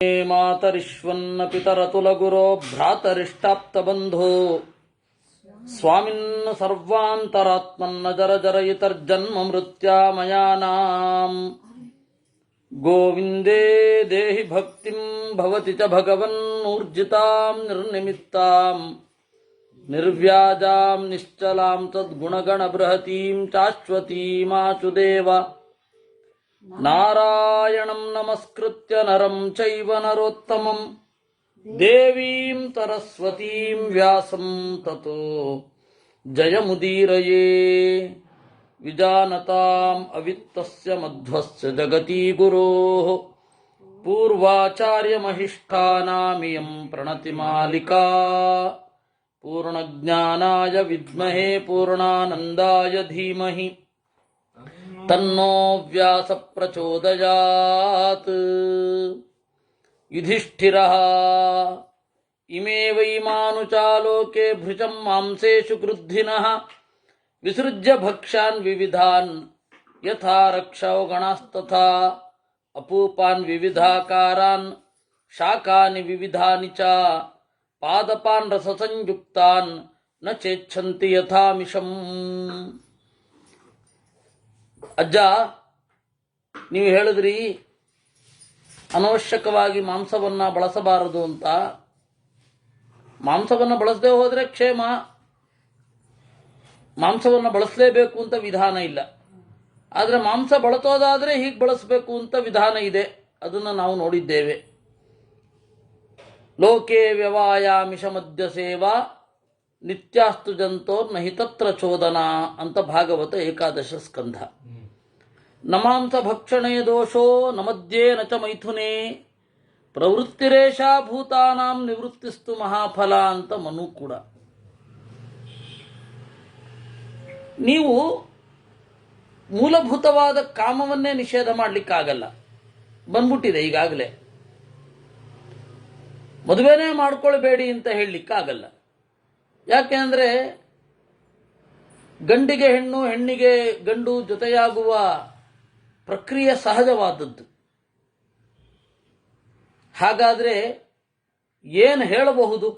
ಮಾತರಿಶ್ವನ್ನ ಪಿತರತುಲಗುರೋ ಭ್ರಾತರಿಷ್ಟಾಪ್ತಬಂಧೋ ಸ್ವಾಮಿನ್ನ ಸರ್ವಾಂತರಾತ್ಮನ್ನ ಜರ ಜರಯಿತರ್ಜನ್ಮ ಮೃತ್ಯಾಮಯಾನಾಂ ಗೋವಿಂದೇ ದೇಹಿ ಭಕ್ತಿಂ ಭವತಿ ಚ ಭಗವನ್ನೂರ್ಜಿತಾಂ ನಿರ್ನಿಮಿತ್ತಾಂ ನಿರ್ವ್ಯಾಜಾಂ ನಿಶ್ಚಲಾಂ ತದ್ಗುಣಗಣ ಬೃಹತೀಂ ಶಾಶ್ವತೀಮಾಚುದೇವ ನಾರಾಯಣಂ ನಮಸ್ಕೃತ್ಯ ನರಂ ಚೈವ ನರೋತ್ತಮಂ ದೇವೀಂ ಸರಸ್ವತೀಂ ವ್ಯಾಸಂ ತತೋ ಜಯಮುದೀರಯೇ ವಿಜಾನತಾಂ ಅವಿತ್ತಸ್ಯ ಮಧ್ವಸ್ಯ ಜಗತಿ ಗುರೋಃ ಪೂರ್ವಾಚಾರ್ಯಮಹಿಷ್ಠಾನಾಮಿಯಂ ಪ್ರಣತಿಮಾಲಿಕಾ ಪೂರ್ಣಜ್ಞಾನಾಯ ವಿದ್ಮಹೇ ಪೂರ್ಣಾನಂದಾಯ ಧೀಮಹಿ ತನ್ನೋ ವ್ಯಾಸ ಪ್ರಚೋದಯಾತ್. ಯುಧಿಷ್ಠಿರಃ ಇಮೇ ವೈ ಮಾನುಚಾಲೋಕೆ ಭೃಶಂ ಮಾಂಸೇಷು ಕ್ರುದ್ಧಿನಃ ವಿಸೃಜ್ಯ ಭಕ್ಷ್ಯಾನ್ ವಿವಿಧಾನ್ ಯಥಾ ರಕ್ಷೋ ಗಣಾಸ್ತಥಾ ಅಪೂಪಾನ್ ವಿವಿಧಾಕಾರಾನ್ ಶಾಕಾನಿ ವಿವಿಧಾನಿ ಚ ಪಾದಪಾನ್ ರಸಸಂಯುಕ್ತಾನ್ ನ ಚೇಚ್ಛಂತಿ ಯಥಾಮಿಷಂ. ಅಜ್ಜ, ನೀವು ಹೇಳಿದ್ರಿ ಅನವಶ್ಯಕವಾಗಿ ಮಾಂಸವನ್ನು ಬಳಸಬಾರದು ಅಂತ. ಮಾಂಸವನ್ನು ಬಳಸದೆ ಹೋದರೆ ಕ್ಷೇಮ, ಮಾಂಸವನ್ನು ಬಳಸಲೇಬೇಕು ಅಂತ ವಿಧಾನ ಇಲ್ಲ. ಆದರೆ ಮಾಂಸ ಬಳಸೋದಾದರೆ ಹೀಗೆ ಬಳಸಬೇಕು ಅಂತ ವಿಧಾನ ಇದೆ. ಅದನ್ನು ನಾವು ನೋಡಿದ್ದೇವೆ. ಲೋಕೆ ವ್ಯವಾಯಾಮಿಷ ಮಧ್ಯ ಸೇವಾ ನಿತ್ಯಾಸ್ತು ಜಂತೋರ್ ನಹಿ ತತ್ರ ಚೋದನಾ ಅಂತ ಭಾಗವತ ಏಕಾದಶ ಸ್ಕಂಧ. ನ ಮಾಂಸ ಭಕ್ಷಣೆ ದೋಷೋ ನ ಮಧ್ಯೆ ನ ಚ ಮೈಥುನೇ ಪ್ರವೃತ್ತಿರೇಷಾ ಭೂತಾನಾಂ ನಿವೃತ್ತಿಸ್ತು ಮಹಾಫಲ ಅಂತ ಮನು ಕೂಡ. ನೀವು ಮೂಲಭೂತವಾದ ಕಾಮವನ್ನೇ ನಿಷೇಧ ಮಾಡಲಿಕ್ಕಾಗಲ್ಲ, ಬಂದ್ಬಿಟ್ಟಿದೆ ಈಗಾಗಲೇ. ಮದುವೆನೇ ಮಾಡ್ಕೊಳ್ಬೇಡಿ ಅಂತ ಹೇಳಲಿಕ್ಕಾಗಲ್ಲ. ಯಾಕೆಂದರೆ ಗಂಡಿಗೆ ಹೆಣ್ಣು, ಹೆಣ್ಣಿಗೆ ಗಂಡು ಜೊತೆಯಾಗುವ ಪ್ರಕ್ರಿಯೆ ಸಹಜವಾದದ್ದು. ಹಾಗಾದರೆ ಏನು ಹೇಳಬಹುದು?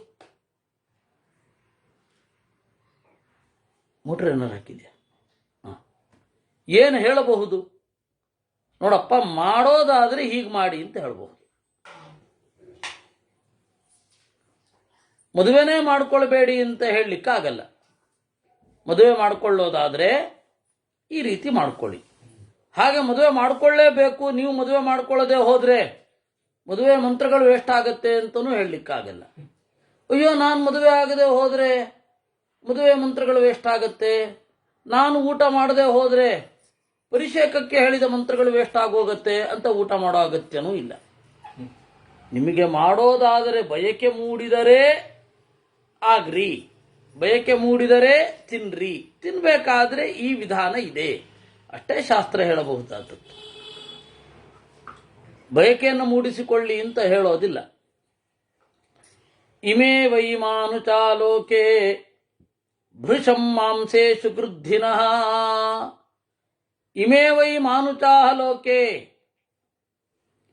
ಮೋಟ್ರ್ ಏನಾರು ಹಾಕಿದ್ಯಾ? ಏನು ಹೇಳಬಹುದು? ನೋಡಪ್ಪ, ಮಾಡೋದಾದರೆ ಹೀಗೆ ಮಾಡಿ ಅಂತ ಹೇಳಬಹುದು. ಮದುವೆನೇ ಮಾಡ್ಕೊಳ್ಬೇಡಿ ಅಂತ ಹೇಳಲಿಕ್ಕಾಗಲ್ಲ. ಮದುವೆ ಮಾಡಿಕೊಳ್ಳೋದಾದರೆ ಈ ರೀತಿ ಮಾಡ್ಕೊಳ್ಳಿ. ಹಾಗೆ ಮದುವೆ ಮಾಡಿಕೊಳ್ಳೇಬೇಕು, ನೀವು ಮದುವೆ ಮಾಡಿಕೊಳ್ಳದೆ ಹೋದರೆ ಮದುವೆ ಮಂತ್ರಗಳು ವೇಸ್ಟ್ ಆಗುತ್ತೆ ಅಂತಲೂ ಹೇಳಲಿಕ್ಕಾಗಲ್ಲ. ಅಯ್ಯೋ, ನಾನು ಮದುವೆ ಆಗದೆ ಹೋದರೆ ಮದುವೆ ಮಂತ್ರಗಳು ವೇಸ್ಟ್ ಆಗುತ್ತೆ, ನಾನು ಊಟ ಮಾಡದೆ ಹೋದರೆ ಪರಿಷೇಕಕ್ಕೆ ಹೇಳಿದ ಮಂತ್ರಗಳು ವೇಸ್ಟ್ ಆಗೋಗುತ್ತೆ ಅಂತ ಊಟ ಮಾಡೋ ಅಗತ್ಯನೂ ಇಲ್ಲ. ನಿಮಗೆ ಮಾಡೋದಾದರೆ ಬಯಕೆ ಮೂಡಿದರೆ ಆಗ್ರಿ, ಬಯಕೆ ಮೂಡಿದರೆ ತಿನ್ರಿ. ತಿನ್ಬೇಕಾದ್ರೆ ಈ ವಿಧಾನ ಇದೆ ಅಷ್ಟೇ ಶಾಸ್ತ್ರ ಹೇಳಬಹುದಾದದ್ದು. ಬಯಕೆಯನ್ನು ಮೂಡಿಸಿಕೊಳ್ಳಿ ಅಂತ ಹೇಳೋದಿಲ್ಲ. ಇಮೇ ವೈ ಮಾನುಚಾಲೋಕೆ ಭೃಶಂ ಮಾಂಸೇಷು ಕ್ರುದ್ಧಿನಃ. ಇಮೇ ವೈ ಮಾನುಚಾಹ ಲೋಕೆ.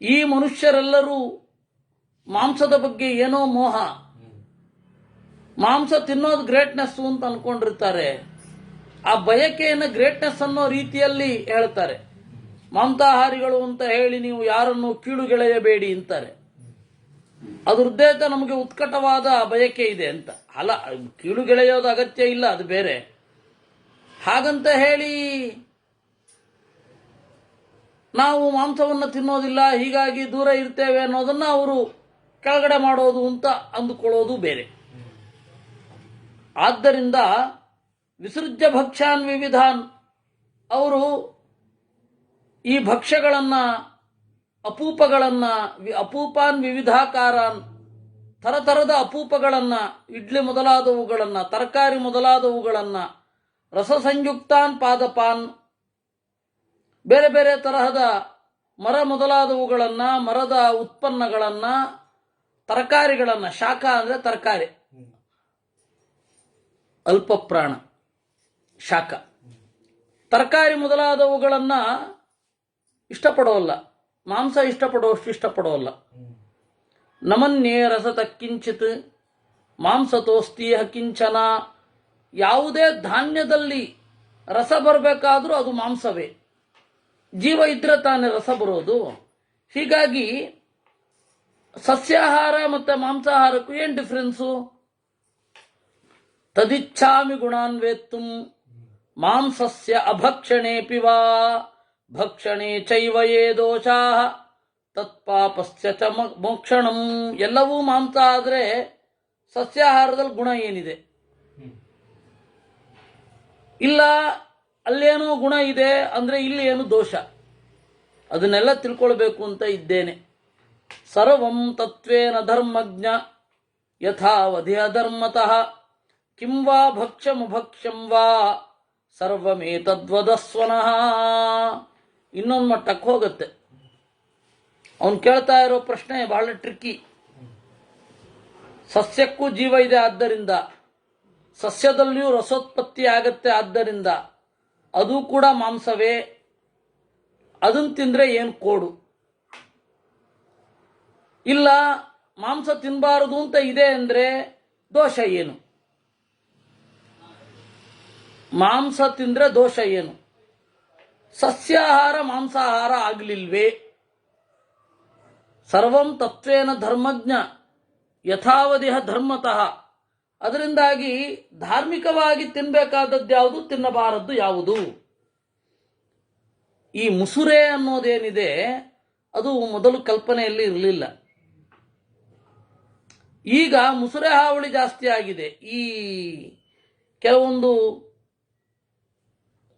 ಈ ಮನುಷ್ಯರೆಲ್ಲರೂ ಮಾಂಸದ ಬಗ್ಗೆ ಏನೋ ಮೋಹ, ಮಾಂಸ ತಿನ್ನೋದು ಗ್ರೇಟ್ನೆಸ್ ಅಂತ ಅನ್ಕೊಂಡಿರ್ತಾರೆ. ಆ ಬಯಕೆಯನ್ನು ಗ್ರೇಟ್ನೆಸ್ ಅನ್ನೋ ರೀತಿಯಲ್ಲಿ ಹೇಳ್ತಾರೆ. ಮಾಂಸಾಹಾರಿಗಳು ಅಂತ ಹೇಳಿ ನೀವು ಯಾರನ್ನು ಕೀಳುಗೆಳೆಯಬೇಡಿ ಅಂತಾರೆ. ಅದ್ರ ಉದ್ದೇಶ ನಮಗೆ ಉತ್ಕಟವಾದ ಬಯಕೆ ಇದೆ ಅಂತ ಅಲ್ಲ. ಕೀಳುಗೆಳೆಯೋದು ಅಗತ್ಯ ಇಲ್ಲ, ಅದು ಬೇರೆ. ಹಾಗಂತ ಹೇಳಿ ನಾವು ಮಾಂಸವನ್ನು ತಿನ್ನೋದಿಲ್ಲ, ಹೀಗಾಗಿ ದೂರ ಇರ್ತೇವೆ ಅನ್ನೋದನ್ನ ಅವರು ಕೆಳಗಡೆ ಮಾಡೋದು ಅಂತ ಅಂದುಕೊಳ್ಳೋದು ಬೇರೆ. ಆದ್ದರಿಂದ ವಿಸೃಜ್ಯ ಭಕ್ಷ್ಯಾನ್ ವಿವಿಧಾನ್, ಅವರು ಈ ಭಕ್ಷ್ಯಗಳನ್ನು, ಅಪೂಪಗಳನ್ನು, ಅಪೂಪಾನ್ ವಿವಿಧಾಕಾರಾನ್, ಥರಥರದ ಅಪೂಪಗಳನ್ನು, ಇಡ್ಲಿ ಮೊದಲಾದವುಗಳನ್ನು, ತರಕಾರಿ ಮೊದಲಾದವುಗಳನ್ನು, ರಸಸಂಯುಕ್ತಾನ್ ಪಾದಪಾನ್, ಬೇರೆ ಬೇರೆ ತರಹದ ಮರ ಮೊದಲಾದವುಗಳನ್ನು, ಮರದ ಉತ್ಪನ್ನಗಳನ್ನು, ತರಕಾರಿಗಳನ್ನು, ಶಾಖ ಅಂದರೆ ತರಕಾರಿ, ಅಲ್ಪ ಪ್ರಾಣ ಶಾಖ, ತರಕಾರಿ ಮೊದಲಾದವುಗಳನ್ನು ಇಷ್ಟಪಡೋಲ್ಲ. ಮಾಂಸ ಇಷ್ಟಪಡುವಷ್ಟು ಇಷ್ಟಪಡೋಲ್ಲ. ನಮನ್ಯೇ ರಸತ ಕಿಂಚಿತ್ ಮಾಂಸತೋಸ್ತಿಹ ಕಿಂಚನ. ಯಾವುದೇ ಧಾನ್ಯದಲ್ಲಿ ರಸ ಬರಬೇಕಾದ್ರೂ ಅದು ಮಾಂಸವೇ. ಜೀವ ಇದ್ರೆ ತಾನೇ ರಸ ಬರೋದು. ಹೀಗಾಗಿ ಸಸ್ಯಾಹಾರ ಮತ್ತು ಮಾಂಸಾಹಾರಕ್ಕೂ ಏನು ಡಿಫ್ರೆನ್ಸು? ತದಿಚ್ಛಾಮಿ ಗುಣಾನ್ವೇತ್ತುಂ ಮಾಂಸಸ್ಯ ಅಭಕ್ಷಣೇಪಿ ವಾ ಭಕ್ಷಣೆ ಚೈವ ಯೇ ದೋಷಾಃ ತತ್ಪಾಪಸ್ಯ ಚ ಮೋಕ್ಷಣಂ. ಎಲ್ಲವೂ ಮಾಂಸ ಆದರೆ ಸಸ್ಯಾಹಾರದಲ್ಲಿ ಗುಣ ಏನಿದೆ? ಇಲ್ಲ ಅಲ್ಲೇನೋ ಗುಣ ಇದೆ ಅಂದರೆ ಇಲ್ಲಿ ಏನು ದೋಷ? ಅದನ್ನೆಲ್ಲ ತಿಳ್ಕೊಳ್ಬೇಕು ಅಂತ ಇದ್ದೇನೆ. ಸರ್ವಂ ತತ್ವೇನ ಧರ್ಮಜ್ಞ ಯಥಾವಧಿ ಅಧರ್ಮತಃ ಕಿಂ ವಾ ಭಕ್ಷ್ಯಮುಭಕ್ಷ್ಯಂ ವಾ ಸರ್ವಮೇತದ್ವದಸ್ವನಃ. ಇನ್ನೊಂದು ಮಟ್ಟಕ್ಕೆ ಹೋಗುತ್ತೆ. ಅವನು ಕೇಳ್ತಾ ಇರೋ ಪ್ರಶ್ನೆ ಬಹಳ ಟ್ರಿಕ್ಕಿ. ಸಸ್ಯಕ್ಕೂ ಜೀವ ಇದೆ, ಆದ್ದರಿಂದ ಸಸ್ಯದಲ್ಲಿಯೂ ರಸೋತ್ಪತ್ತಿ ಆಗತ್ತೆ, ಆದ್ದರಿಂದ ಅದು ಕೂಡ ಮಾಂಸವೇ. ಅದನ್ನು ತಿಂದರೆ ಏನು ಕೋಡು? ಇಲ್ಲ ಮಾಂಸ ತಿನ್ನಬಾರದು ಅಂತ ಇದೆ ಅಂದರೆ ದೋಷ ಏನು? ಮಾಂಸ ತಿಂದರೆ ದೋಷ ಏನು? ಸಸ್ಯಾಹಾರ ಮಾಂಸಾಹಾರ ಆಗಲಿಲ್ವೇ? ಸರ್ವಂ ತತ್ವೇನ ಧರ್ಮಜ್ಞ ಯಥಾವಧಿಹ ಧರ್ಮತಃ. ಅದರಿಂದಾಗಿ ಧಾರ್ಮಿಕವಾಗಿ ತಿನ್ನಬೇಕಾದದ್ದು ಯಾವುದು, ತಿನ್ನಬಾರದ್ದು ಯಾವುದು? ಈ ಮುಸುರೆ ಅನ್ನೋದೇನಿದೆ ಅದು ಮೊದಲು ಕಲ್ಪನೆಯಲ್ಲಿ ಇರಲಿಲ್ಲ. ಈಗ ಮುಸುರೆ ಹಾವಳಿ ಜಾಸ್ತಿ ಆಗಿದೆ. ಈ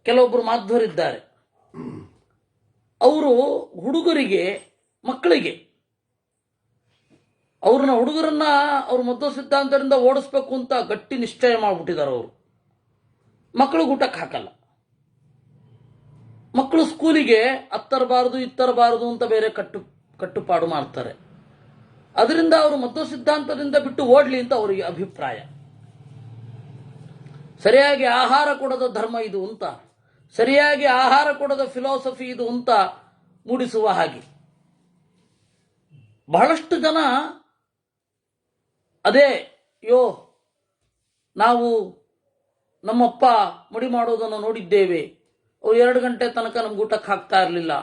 ಕೆಲವೊಬ್ಬರು ಮಾಧ್ವರಿದ್ದಾರೆ, ಅವರು ಹುಡುಗರಿಗೆ ಮಕ್ಕಳಿಗೆ ಹುಡುಗರನ್ನ ಅವ್ರ ಮಧ್ವ ಸಿದ್ಧಾಂತದಿಂದ ಓಡಿಸ್ಬೇಕು ಅಂತ ಗಟ್ಟಿ ನಿಶ್ಚಯ ಮಾಡಿಬಿಟ್ಟಿದ್ದಾರೆ. ಅವರು ಮಕ್ಕಳಿಗೆ ಊಟಕ್ಕೆ ಹಾಕಲ್ಲ. ಮಕ್ಕಳು ಸ್ಕೂಲಿಗೆ ಹತ್ತರಬಾರದು ಇತ್ತರಬಾರದು ಅಂತ ಬೇರೆ ಕಟ್ಟುಪಾಡು ಮಾಡ್ತಾರೆ. ಅದರಿಂದ ಅವರು ಮಧ್ವ ಸಿದ್ಧಾಂತದಿಂದ ಬಿಟ್ಟು ಓಡ್ಲಿ ಅಂತ ಅವರಿಗೆ ಅಭಿಪ್ರಾಯ. ಸರಿಯಾಗಿ ಆಹಾರ ಕೊಡದ ಧರ್ಮ ಇದು ಅಂತ, ಸರಿಯಾಗಿ ಆಹಾರ ಕೊಡದ ಫಿಲಾಸಫಿ ಇದು ಅಂತ ಮೂಡಿಸುವ ಹಾಗೆ ಬಹಳಷ್ಟು ಜನ ಅದೇ ನಾವು ನಮ್ಮಪ್ಪ ಮಡಿ ಮಾಡೋದನ್ನು ನೋಡಿದ್ದೇವೆ, ಅವ್ರು 2 ಗಂಟೆ ತನಕ ನಮ್ಗೆ ಊಟಕ್ಕೆ ಹಾಕ್ತಾ ಇರಲಿಲ್ಲ,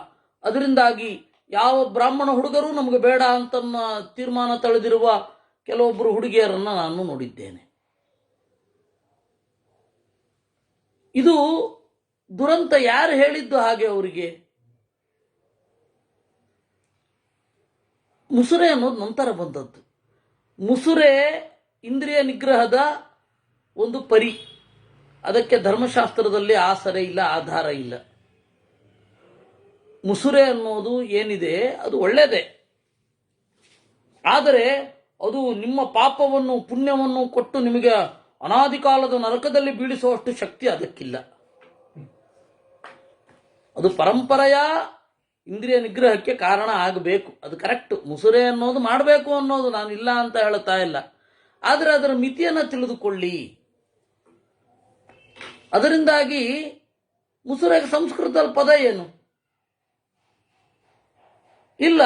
ಅದರಿಂದಾಗಿ ಯಾವ ಬ್ರಾಹ್ಮಣ ಹುಡುಗರು ನಮಗೆ ಬೇಡ ಅಂತ ತೀರ್ಮಾನ ತಳೆದಿರುವ ಕೆಲವೊಬ್ಬರು ಹುಡುಗಿಯರನ್ನು ನಾನು ನೋಡಿದ್ದೇನೆ. ಇದು ದುರಂತ. ಯಾರು ಹೇಳಿದ್ದು ಹಾಗೆ ಅವರಿಗೆ? ಮುಸುರೆ ಅನ್ನೋದು ನಂತರ ಬಂದದ್ದು. ಮುಸುರೆ ಇಂದ್ರಿಯ ನಿಗ್ರಹದ ಒಂದು ಪರಿ. ಅದಕ್ಕೆ ಧರ್ಮಶಾಸ್ತ್ರದಲ್ಲಿ ಆಸರೆ ಇಲ್ಲ, ಆಧಾರ ಇಲ್ಲ. ಮುಸುರೆ ಅನ್ನೋದು ಏನಿದೆ ಅದು ಒಳ್ಳೆಯದೇ, ಆದರೆ ಅದು ನಿಮ್ಮ ಪಾಪವನ್ನು ಪುಣ್ಯವನ್ನು ಕೊಟ್ಟು ನಿಮಗೆ ಅನಾದಿ ಕಾಲದ ನರಕದಲ್ಲಿ ಬೀಳಿಸುವಷ್ಟು ಶಕ್ತಿ ಅದಕ್ಕಿಲ್ಲ. ಅದು ಪರಂಪರೆಯ ಇಂದ್ರಿಯ ನಿಗ್ರಹಕ್ಕೆ ಕಾರಣ ಆಗಬೇಕು, ಅದು ಕರೆಕ್ಟು. ಮುಸುರೆ ಅನ್ನೋದು ಮಾಡಬೇಕು ಅನ್ನೋದು ನಾನು ಇಲ್ಲ ಅಂತ ಹೇಳ್ತಾ ಇಲ್ಲ, ಆದರೆ ಅದರ ಮಿತಿಯನ್ನು ತಿಳಿದುಕೊಳ್ಳಿ. ಅದರಿಂದಾಗಿ ಮುಸುರೆಗೆ ಸಂಸ್ಕೃತದಲ್ಲಿ ಪದ ಏನು ಇಲ್ಲ.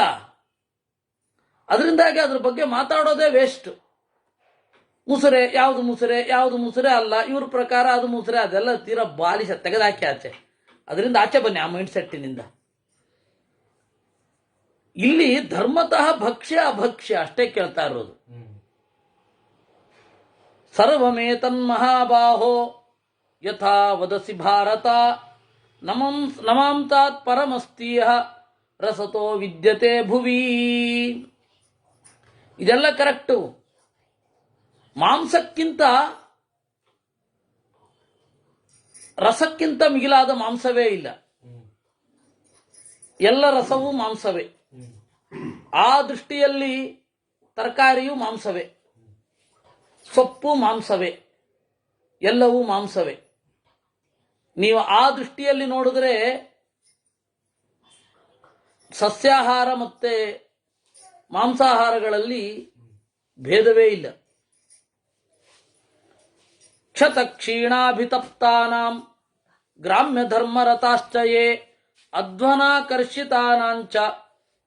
ಅದರಿಂದಾಗಿ ಅದ್ರ ಬಗ್ಗೆ ಮಾತಾಡೋದೇ ವೇಸ್ಟ್. ಮುಸುರೆ ಯಾವುದು ಮುಸುರೆ ಯಾವುದು ಮುಸುರೆ ಅಲ್ಲ, ಇವ್ರ ಪ್ರಕಾರ ಅದು ಮುಸುರೆ, ಅದೆಲ್ಲ ತೀರಾ ಬಾಲಿಶ, ತೆಗೆದಾಕಿ ಆಚೆ. ಅದರಿಂದ ಆಚೆ ಬನ್ನಿ ಆ ಮೈಂಡ್ ಸೆಟ್ಟಿನಿಂದ. ಇಲ್ಲಿ ಧರ್ಮತಃ ಭಕ್ಷ್ಯ ಅಭಕ್ಷ್ಯ ಅಷ್ಟೇ ಕೇಳ್ತಾ ಇರೋದು. ಸರ್ವಮೇತನ್ಮಹಾಬಾಹೋ ಯಥಾ ವದಸಿ ಭಾರತ ನಮಾಂತಾತ್ ಪರಮಸ್ತೀಹ ರಸತೋ ವಿದ್ಯತೆ ಭುವಿ. ಇದೆಲ್ಲ ಕರೆಕ್ಟು. ಮಾಂಸಕ್ಕಿಂತ ರಸಕ್ಕಿಂತ ಮಿಗಿಲಾದ ಮಾಂಸವೇ ಇಲ್ಲ. ಎಲ್ಲ ರಸವೂ ಮಾಂಸವೇ. ಆ ದೃಷ್ಟಿಯಲ್ಲಿ ತರಕಾರಿಯೂ ಮಾಂಸವೇ, ಸೊಪ್ಪು ಮಾಂಸವೇ, ಎಲ್ಲವೂ ಮಾಂಸವೇ. ನೀವು ಆ ದೃಷ್ಟಿಯಲ್ಲಿ ನೋಡಿದ್ರೆ ಸಸ್ಯಾಹಾರ ಮತ್ತೆ ಮಾಂಸಾಹಾರಗಳಲ್ಲಿ ಭೇದವೇ ಇಲ್ಲ. ಕ್ಷತ ಕ್ಷೀಣಾಭಿತಪ್ತಾನಾಂ ಗ್ರಾಮ್ಯ ಧರ್ಮರತಾಶ್ಚಯೇ ಅಧ್ವನಾಕರ್ಷಿತಾನಾಂಚ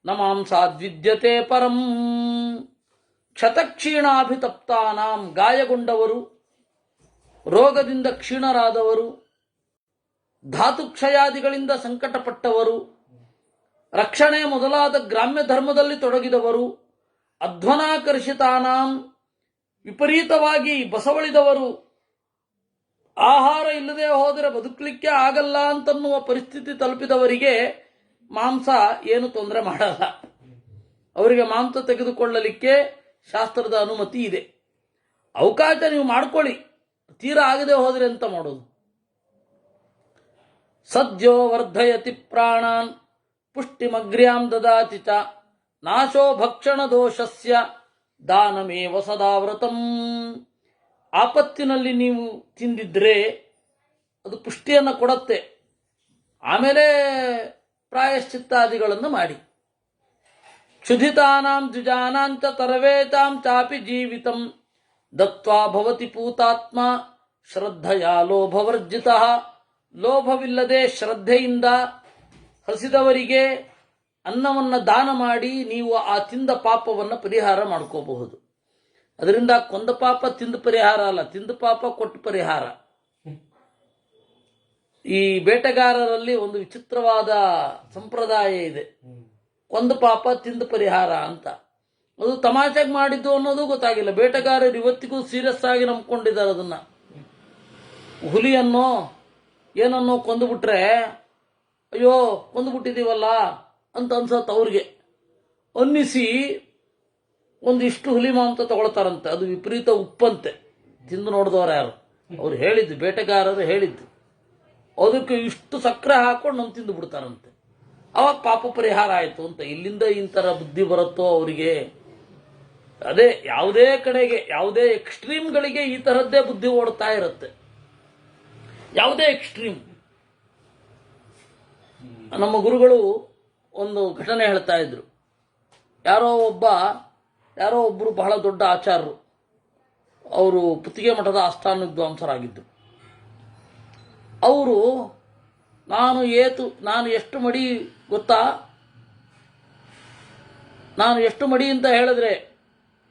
ನ ಮಾಂಸಾದ್ವಿದ್ಯತೆ ಪರಂ. ಕ್ಷತಕ್ಷೀಣಾಭಿತಪ್ತಾನಾಂ, ಗಾಯಗೊಂಡವರು, ರೋಗದಿಂದ ಕ್ಷೀಣರಾದವರು, ಧಾತುಕ್ಷಯಾದಿಗಳಿಂದ ಸಂಕಟಪಟ್ಟವರು, ರಕ್ಷಣೆ ಮೊದಲಾದ ಗ್ರಾಮ್ಯ ಧರ್ಮದಲ್ಲಿ ತೊಡಗಿದವರು, ಅಧ್ವನಾಕರ್ಷಿತಾನಾಂ, ವಿಪರೀತವಾಗಿ ಬಸವಳಿದವರು, ಆಹಾರ ಇಲ್ಲದೆ ಹೋದರೆ ಬದುಕಲಿಕ್ಕೆ ಆಗಲ್ಲ ಅಂತನ್ನುವ ಪರಿಸ್ಥಿತಿ ತಲುಪಿದವರಿಗೆ ಮಾಂಸ ಏನು ತೊಂದರೆ ಮಾಡಲ್ಲ. ಅವರಿಗೆ ಮಾಂಸ ತೆಗೆದುಕೊಳ್ಳಲಿಕ್ಕೆ ಶಾಸ್ತ್ರದ ಅನುಮತಿ ಇದೆ. ಅವಕಾಶ ನೀವು ಮಾಡ್ಕೊಳ್ಳಿ, ತೀರಾ ಆಗದೆ ಹೋದರೆ ಅಂತ ಮಾಡೋದು. ಸದ್ಯೋ ವರ್ಧಯತಿ ಪ್ರಾಣಾನ್ ಪುಷ್ಟಿಮಗ್ರ್ಯಾಂ ದದಾತಿ ಚ ನಾಶೋ ಭಕ್ಷಣ ದೋಷಸ್ಯ ದಾನಮೇವ ಸದಾವ್ರತಂ. ಆಪತ್ತಿನಲ್ಲಿ ನೀವು ತಿಂದಿದ್ರೆ ಅದು ಪುಷ್ಟಿಯನ್ನು ಕೊಡುತ್ತೆ. ಆಮೇಲೆ ಪ್ರಾಯಶ್ಚಿತ್ತಾದಿಗಳನ್ನು ಮಾಡಿ. ಕ್ಷುಧಿತಾನಾಂ ದ್ವಿಜಾನಾಂಚ ತರವೇತಾಂ ಚಾಪಿ ಜೀವಿತಂ ದತ್ವಾ ಭವತಿ ಪೂತಾತ್ಮ ಶ್ರದ್ಧೆಯ ಲೋಭವರ್ಜಿತಃ. ಲೋಭವಿಲ್ಲದೆ ಶ್ರದ್ಧೆಯಿಂದ ಹಸಿದವರಿಗೆ ಅನ್ನವನ್ನು ದಾನ ಮಾಡಿ ನೀವು ಆ ತಿಂದ ಪಾಪವನ್ನು ಪರಿಹಾರ ಮಾಡ್ಕೋಬಹುದು. ಅದರಿಂದ ಕೊಂದ ಪಾಪ ತಿಂದ ಪರಿಹಾರ ಅಲ್ಲ, ತಿಂದ ಪಾಪ ಕೊಟ್ಟು ಪರಿಹಾರ. ಈ ಬೇಟೆಗಾರರಲ್ಲಿ ಒಂದು ವಿಚಿತ್ರವಾದ ಸಂಪ್ರದಾಯ ಇದೆ, ಕೊಂದ ಪಾಪ ತಿಂದ ಪರಿಹಾರ ಅಂತ. ಅದು ತಮಾಷೆಗೆ ಮಾಡಿದ್ದು ಅನ್ನೋದು ಗೊತ್ತಾಗಿಲ್ಲ. ಬೇಟೆಗಾರರು ಇವತ್ತಿಗೂ ಸೀರಿಯಸ್ ಆಗಿ ನಂಬ್ಕೊಂಡಿದ್ದಾರೆ ಅದನ್ನ. ಹುಲಿಯನ್ನೋ ಏನನ್ನೋ ಕೊಂದುಬಿಟ್ರೆ ಅಯ್ಯೋ ಕೊಂದುಬಿಟ್ಟಿದ್ದೀವಲ್ಲ ಅಂತ ಅನ್ಸತ್ತೆ ಅವ್ರಿಗೆ. ಅನ್ನಿಸಿ ಒಂದಿಷ್ಟು ಹುಲಿ ಮಾಂಸ ತಗೊಳ್ತಾರಂತೆ. ಅದು ವಿಪರೀತ ಉಪ್ಪಂತೆ. ತಿಂದು ನೋಡಿದವರು ಯಾರು, ಅವ್ರು ಹೇಳಿದ್ದು, ಬೇಟೆಗಾರರು ಹೇಳಿದ್ದು. ಅದಕ್ಕೆ ಇಷ್ಟು ಸಕ್ಕರೆ ಹಾಕೊಂಡು ನಮ್ ತಿಂದು ಬಿಡ್ತಾರಂತೆ. ಅವಾಗ ಪಾಪ ಪರಿಹಾರ ಆಯಿತು ಅಂತ. ಇಲ್ಲಿಂದ ಇಂಥರ ಬುದ್ಧಿ ಬರುತ್ತೋ ಅವರಿಗೆ. ಅದೇ ಯಾವುದೇ ಕಡೆಗೆ, ಯಾವುದೇ ಎಕ್ಸ್ಟ್ರೀಮ್ಗಳಿಗೆ ಈ ತರದ್ದೇ ಬುದ್ಧಿ ಓಡ್ತಾ ಇರುತ್ತೆ. ಯಾವುದೇ ಎಕ್ಸ್ಟ್ರೀಮ್. ನಮ್ಮ ಗುರುಗಳು ಒಂದು ಘಟನೆ ಹೇಳ್ತಾ ಇದ್ರು. ಯಾರೋ ಒಬ್ಬರು ಬಹಳ ದೊಡ್ಡ ಆಚಾರ್ಯರು, ಅವರು ಪುತ್ತಿಗೆ ಮಠದ ಆಸ್ಥಾನ ವಿದ್ವಾಂಸರಾಗಿದ್ದರು. ಅವರು ನಾನು ಎಷ್ಟು ಮಡಿ ಗೊತ್ತಾ, ನಾನು ಎಷ್ಟು ಮಡಿ ಅಂತ ಹೇಳಿದ್ರೆ